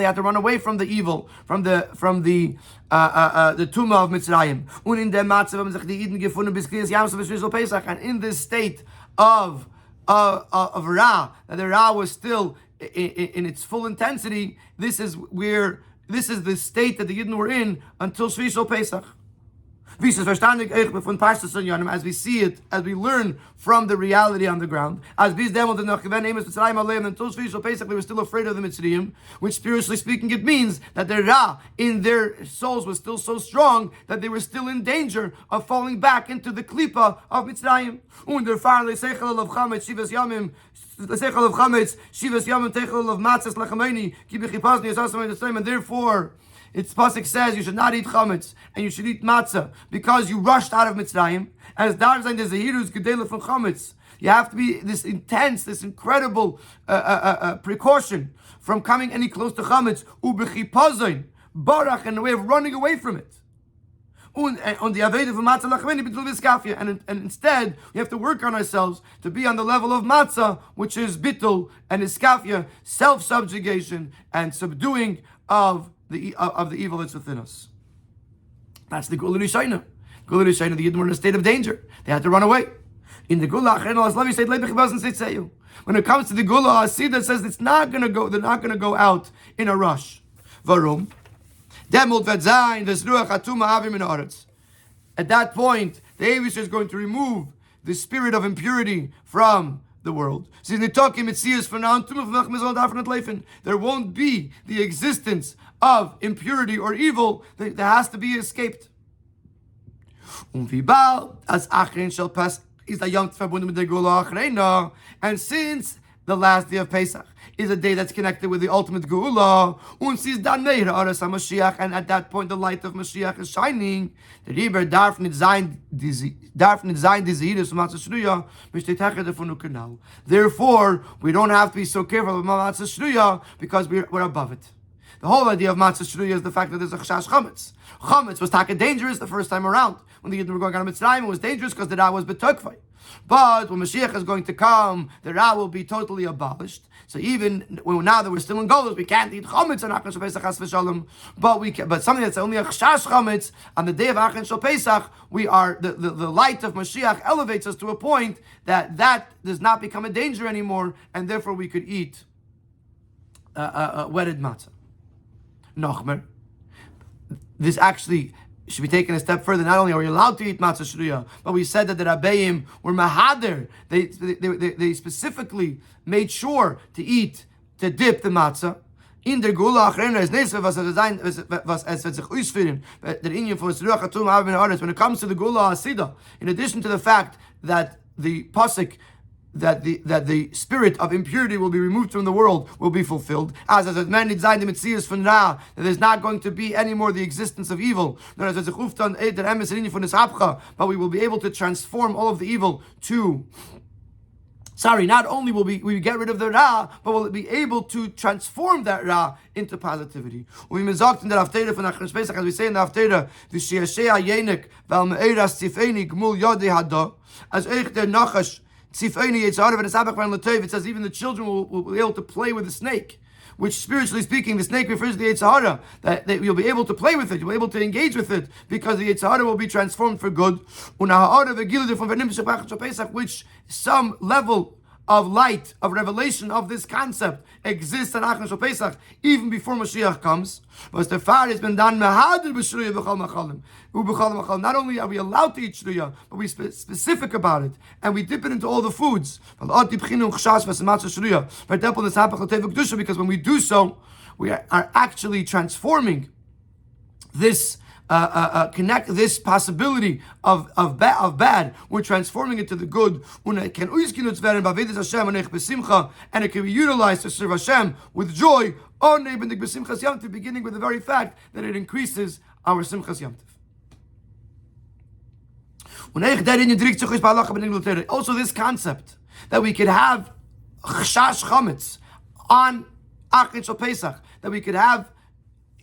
had to run away from the evil, from the tumah of Mitzrayim. And in this state of Ra, that the Ra was still in its full intensity, this is the state that the Yidden were in until Shvi Shel Pesach. As we see it, as we learn from the reality on the ground, as they were still afraid of the Mitzrayim, which spiritually speaking it means that the Ra in their souls was still so strong that they were still in danger of falling back into the Klipa of Mitzrayim. And therefore, its pasuk says you should not eat chametz and you should eat matzah because you rushed out of Mitzrayim. As dar zayin there's a hirus gedela from chametz. You have to be this intense, this incredible precaution from coming any close to chametz. Ubechipazayin barach, and the way of running away from it. On the aveda of matzah lachmeni b'tul v'skafia, and instead we have to work on ourselves to be on the level of matzah, which is bittul and iskafia, self-subjugation and subduing of the evil that's within us. That's the Gourarie Shaina. Gourarie Shaina, the Yidden were in a state of danger. They had to run away. In the Gula Achrena Laslavi said when it comes to the Gula Asidah, it says it's not going to go. They're not going to go out in a rush. Varum. At that point, the Eivish is going to remove the spirit of impurity from the world. There won't be the existence of impurity or evil that has to be escaped. And since the last day of Pesach is a day that's connected with the ultimate Geula, and at that point the light of Mashiach is shining, therefore we don't have to be so careful about Matzah Shruya because we're above it. The whole idea of Matzah Shruya is the fact that there's a Chash Chametz. Chametz was taka dangerous the first time around. When the Yidden were going out of Mitzrayim, it was dangerous because the Ra was betokfai. But when Mashiach is going to come, the Ra will be totally abolished. So even now that we're still in Golus, we can't eat chametz on Achron Shel Pesach Chas v'Shalom. But something that's only a chash chametz on the day of Achron Shel Pesach, the light of Mashiach elevates us to a point that does not become a danger anymore, and therefore we could eat wetted matzah. Nochmer, this actually should be taken a step further. Not only are we allowed to eat matzah shruya, but we said that the Rabbeim were mahader. They specifically made sure to dip the matzah in der Gula Acharonim as Nesef was es wird sich ausführen der Inyan von Ruach HaTum haben in Haaretz. When it comes to the Gula Asida, in addition to the fact that the pasuk that the spirit of impurity will be removed from the world will be fulfilled. As man designed the Metzias von Ra, that there's not going to be any more the existence of evil. But we will be able to transform all of the evil to. Not only will we get rid of the Ra, but we'll be able to transform that Ra into positivity. We mizakt in the Haftarah from Achron Shel Pesach, as we say in the Haftarah, v'shiyashea yenik v'al me'eras tzifeni gmul yodei hada, as eich der nachash tzifeni yitzhara v'nesabach v'an l'tov. It says even the children will be able to play with the snake, which spiritually speaking, the snake refers to the Yitzhara, that you'll be able to play with it, you'll be able to engage with it, because the Yitzhara will be transformed for good. Which some level of light, of revelation of this concept exists in Achron Shel Pesach even before Mashiach comes. But the far has been done. Not only are we allowed to eat shruya, but we specific about it, and we dip it into all the foods. Because when we do so, we are actually transforming this. Connect this possibility of bad. We're transforming it to the good, and it can be utilized to serve Hashem with joy. Beginning with the very fact that it increases our Simchas Yom Tov. Also, this concept that we could have chash chametz on Achron Shel Pesach, that we could have.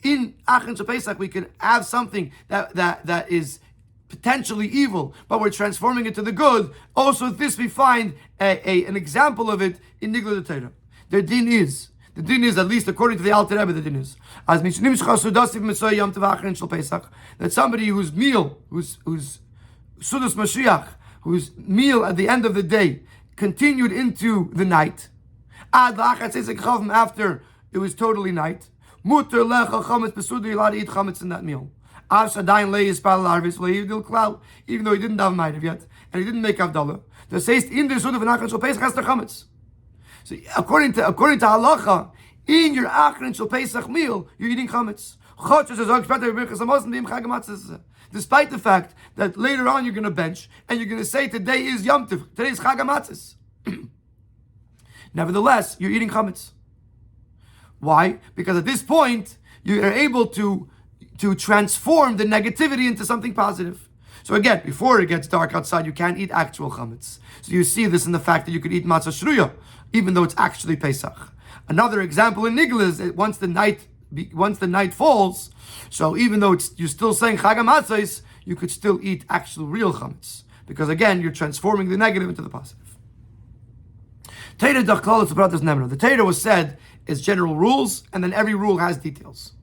In Achron Shel Pesach, we can have something that is potentially evil, but we're transforming it to the good. Also, this we find an example of it in Nigla the Torah. The din is, at least according to the Alter Rebbe, the din is as that somebody whose meal, whose Sudas Mashiach, whose meal at the end of the day continued into the night, after it was totally night. Mutter lecha chametz besuda, you're allowed to eat chametz in that meal. Even though he didn't have ma'ariv yet, and he didn't make avdallah, the says in the suda of Achron Shel Pesach has the chametz. So according to halacha, in your Achron Shel Pesach meal, you're eating chametz. Despite the fact that later on you're going to bench and you're going to say today is Yom Tov, today is Chag HaMatzos. Nevertheless, you're eating chametz. Why? Because at this point, you are able to transform the negativity into something positive. So again, before it gets dark outside, you can't eat actual chametz. So you see this in the fact that you could eat matzah shruya, even though it's actually Pesach. Another example in Nigla is that once the night falls, so even though you're still saying Chag HaMatzos, you could still eat actual real chametz, because again, you're transforming the negative into the positive. The Torah was said is general rules, and then every rule has details.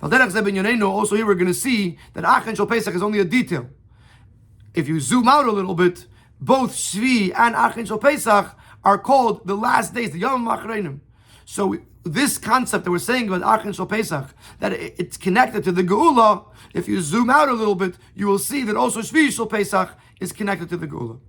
Also here we're going to see that Achron Shel Pesach is only a detail. If you zoom out a little bit, both Shvi and Achron Shel Pesach are called the last days, the Yamim Acharonim. So this concept that we're saying about Achron Shel Pesach, that it's connected to the Geula, if you zoom out a little bit, you will see that also Shvi Shel Pesach is connected to the Geula.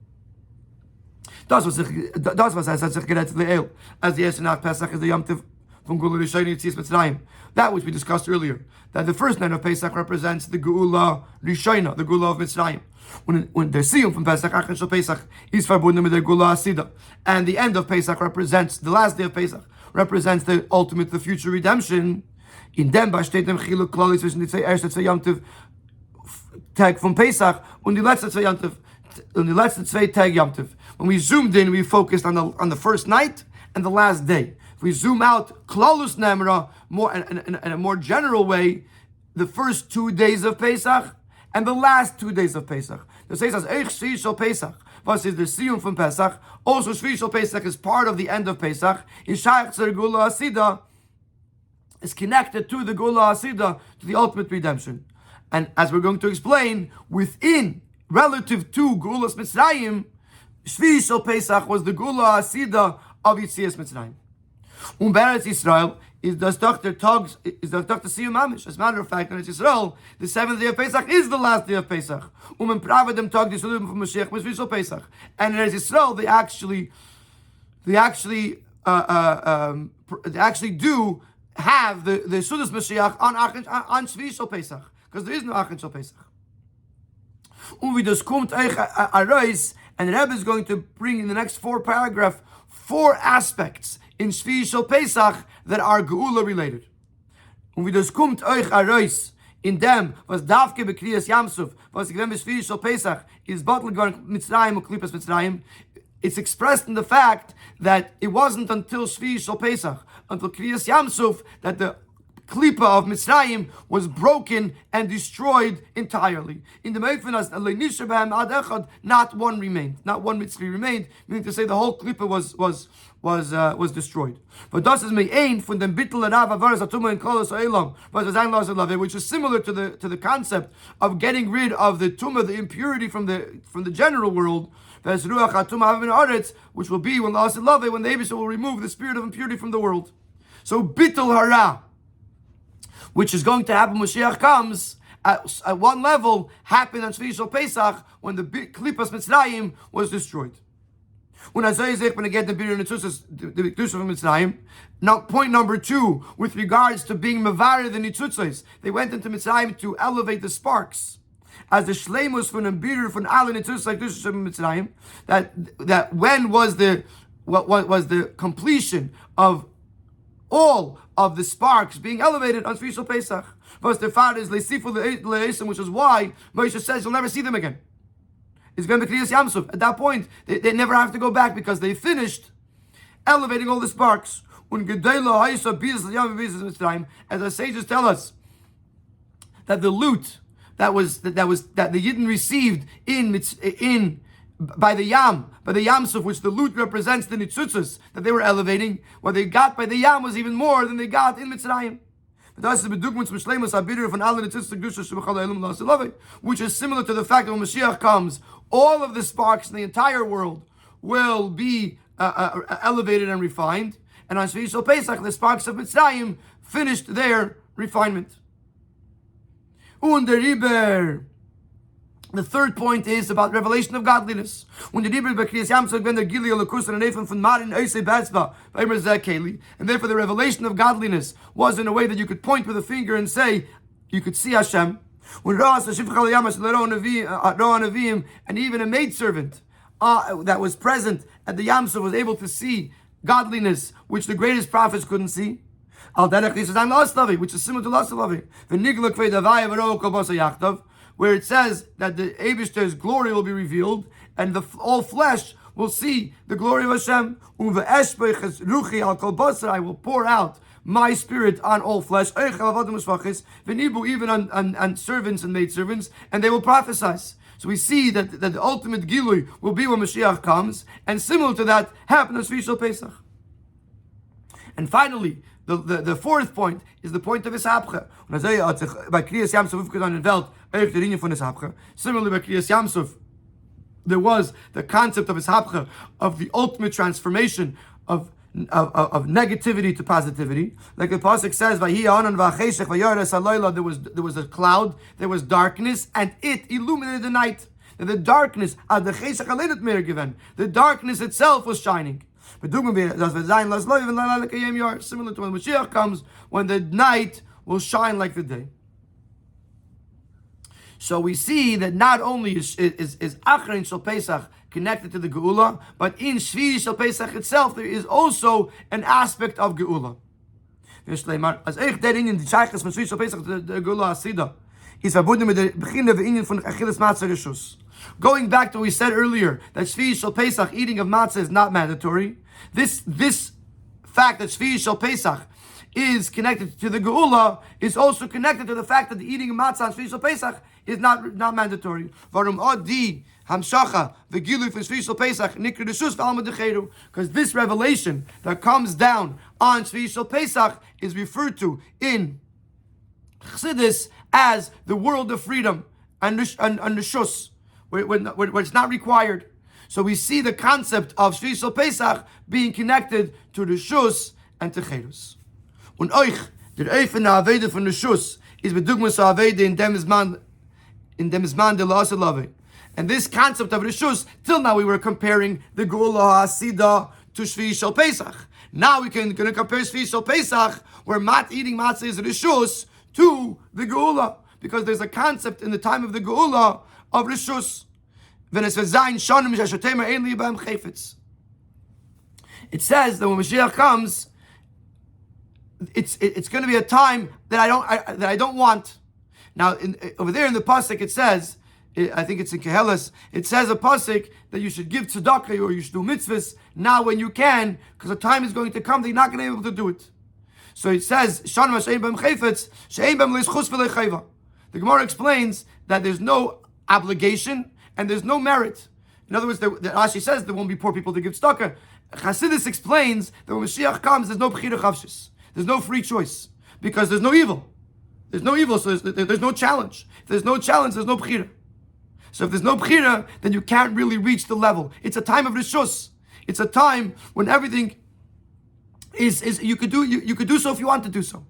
Das was sich gerettet le'el, as the erste Nacht Pesach is the Yom Tov from Gourarie Yitzias Mitzrayim. That which we discussed earlier, that the first night of Pesach represents the Geula Rishayna, the Geula of Mitzrayim. When the Siyum from Pesach, Achron Shel Pesach, is verbunden with the Geula Asida, and the end of Pesach represents the last day of Pesach, represents the ultimate, the future redemption. In dem besteht dem Chiluk Klali zwischen die erste zwei Yom Tov Tag von Pesach und die letzte zwei Yom Tov. On the last zwei Tag Yom Tov. When we zoomed in, we focused on the first night and the last day. If we zoom out, Klalus Nemra, more in a more general way, the first 2 days of Pesach and the last 2 days of Pesach. The says as Eich Shvi Shel Pesach. was is the Siyum from Pesach. Also, Shvi Shel Pesach is part of the end of Pesach. In Shayach Zer Gula Asida is connected to the Gula Asida, to the ultimate redemption. And as we're going to explain, within, relative to Gulas Mitzrayim, Shvi Shel Pesach was the Gula Asida of Yitzias Mitzrayim. Beretz Yisrael is the Dr. Siyum Mamish. As a matter of fact, in Israel, the 7th day of Pesach is the last day of Pesach. Pravadem Tag the Sulim from Mashiach was Shvi Shel Pesach. And in Israel, they actually do have the Sudas Mashiach on Shvi Shel Pesach, because there is no Achan Shel Pesach. And the Rebbe is going to bring in the next 4 paragraphs 4 aspects in Shvi Shel Pesach that are Geula related. In them was Davke Bekriyas Yamsuf, was Gvem Shvi Shel Pesach, is Batel Gvem Mitzrayim or Klipas Mitzrayim. It's expressed in the fact that it wasn't until Shvi Shel Pesach, until Kriyas Yamsuf, that the Klipa of Mitzrayim was broken and destroyed entirely. In the Meitvenas, not one remained, not one Mitzri remained, meaning to say the whole Klipa was destroyed. But das is me'ein von dem Bittel Rav Avaras Atuma and Kolos Olam, which is similar to the concept of getting rid of the tumah, the impurity from the general world. Which will be when the Abishah will remove the spirit of impurity from the world. So Bittul Hara, which is going to happen when Mashiach comes, at one level, happened on Shvi Shel Pesach when the Klipas Mitzrayim was destroyed. When Isaiah is going to get the Biur Nitzutzos, the Kedusha from Mitzrayim. Now, point number 2, with regards to being Mevarer the Nitzutzos, they went into Mitzrayim to elevate the sparks. As the Shleimus from the Biur from Ala Nitzutzos like Kedusha from Mitzrayim, that when was the completion of all of the sparks being elevated on Shvi Shel Pesach. But the father is leisifu le'esim, which is why Moshe says you'll never see them again. It's going to be Kriyas Yamsuf. At that point, they never have to go back because they finished elevating all the sparks. As our sages tell us, that the loot that the Yidden received by the Yamsuf, which the loot represents the Nitzutzos that they were elevating, what they got by the Yam was even more than they got in Mitzrayim. Which is similar to the fact that when Mashiach comes, all of the sparks in the entire world will be elevated and refined. And on Shvi Shel Pesach, the sparks of Mitzrayim finished their refinement. The third point is about revelation of godliness. And therefore the revelation of godliness was in a way that you could point with a finger and say, you could see Hashem. And even a maidservant that was present at the Yamsuf was able to see godliness, which the greatest prophets couldn't see. Which is similar to Lasalavi. Where it says that the Eibishter's glory will be revealed, and all flesh will see the glory of Hashem. I will pour out my spirit on all flesh, even on servants and maidservants, and they will prophesy. So we see that the ultimate Gilui will be when Mashiach comes, and similar to that happened on Shvi Shel Pesach. And finally, the fourth point is the point of Ishapcha. By Kriyas Yamsuf in Welt, similarly by Kriyas Yamsuf, there was the concept of Ishapcha, of the ultimate transformation of negativity to positivity. Like the Pasuk says, there was a cloud, there was darkness, and it illuminated the night. And the darkness, the darkness itself was shining. Similar to when Mashiach comes, when the night will shine like the day. So we see that not only is Acharonim Shel Pesach connected to the Geula, but in Shvi Shel Pesach itself there is also an aspect of Geula. Going back to what we said earlier, that Shvi Shel Pesach, eating of matzah, is not mandatory. This fact that Shvi Shel Pesach is connected to the Geula is also connected to the fact that the eating of matzah on Shvi Shel Pesach is not mandatory. Hamshacha, the Gilu for Shvi Pesach, Nikra Deshus V'Alma Decheru. Because this revelation that comes down on Shvi Pesach is referred to in Chassidus as the world of freedom and Neshus, where it's not required. So we see the concept of Shvi Pesach being connected to Neshus and to Cherus. Und euch, der Eifen Avede von Neshus, is bedugmas Avede in dem Zman de La'aseh Laveh. And this concept of Rishus, till now we were comparing the Geula HaSida to Shvi Shel Pesach. Now we can compare Shvi Shel Pesach, where eating matzah is Rishus, to the Geula, because there's a concept in the time of the Geula of Rishus. It says that when Mashiach comes, it's going to be a time that I don't want. Now, over there in the pasuk, it says, I think it's in Kehelas, it says a pasuk that you should give tzedakah or you should do mitzvahs now when you can, because a time is going to come that you're not going to be able to do it. So it says, the Gemara explains that there's no obligation and there's no merit. In other words, Rashi says there won't be poor people to give tzedakah. Chassidus explains that when Mashiach comes, there's no b'chira chavshis. There's no free choice, because there's no evil. There's no evil, so there's no challenge. If there's no challenge, there's no b'chira. So if there's no b'chira, then you can't really reach the level. It's a time of rishus. It's a time when everything is you could do so if you want to do so.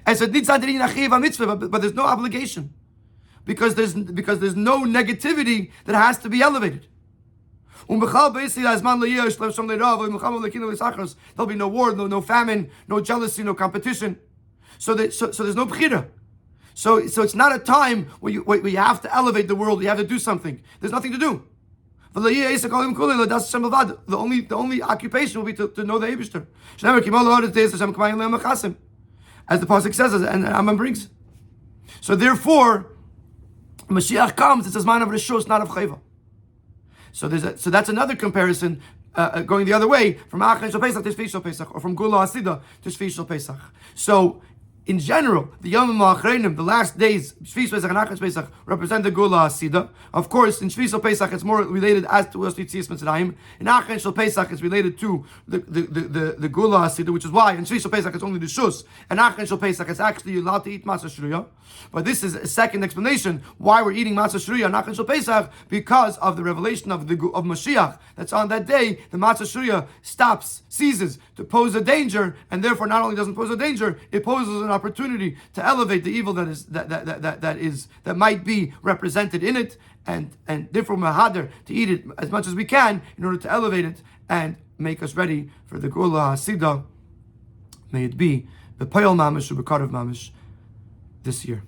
And so but there's no obligation, because there's no negativity that has to be elevated. There'll be no war, no famine, no jealousy, no competition. So there's no b'chira. So it's not a time where you have to elevate the world. You have to do something. There's nothing to do. The only occupation will be to know the Eibishter. As the pasuk says, and Rambam brings. So therefore, Mashiach comes. It's a zman of rishus, not of chayva. So that's another comparison going the other way from Acharonim Shel Pesach to Shvi Shel Pesach, or from Geula HaSida to Shvi Shel Pesach. So in general, the Yamim Acharonim, the last days, Shvi Shel Pesach and Acharonim Shel Pesach, represent the Geula HaSida. Of course, in Shvi Shel Pesach, it's more related as to Yitzias Mitzrayim. In Acharonim Shel Pesach, it's related to the Geula HaSida, which is why in Shvi Shel Pesach it's only the Shus, and Acharonim Shel Pesach it's actually allowed to eat Matzah Shruya. But this is a second explanation why we're eating Matzah Shruya and Acharonim Shel Pesach, because of the revelation of Mashiach. That's on that day, the Matzah Shruya ceases to pose a danger, and therefore not only doesn't pose a danger, it poses an opportunity to elevate the evil that might be represented in it, and therefore mahader to eat it as much as we can in order to elevate it and make us ready for the Geula HaSida. May it be the Payal Mamish or Bekarav Mamish this year.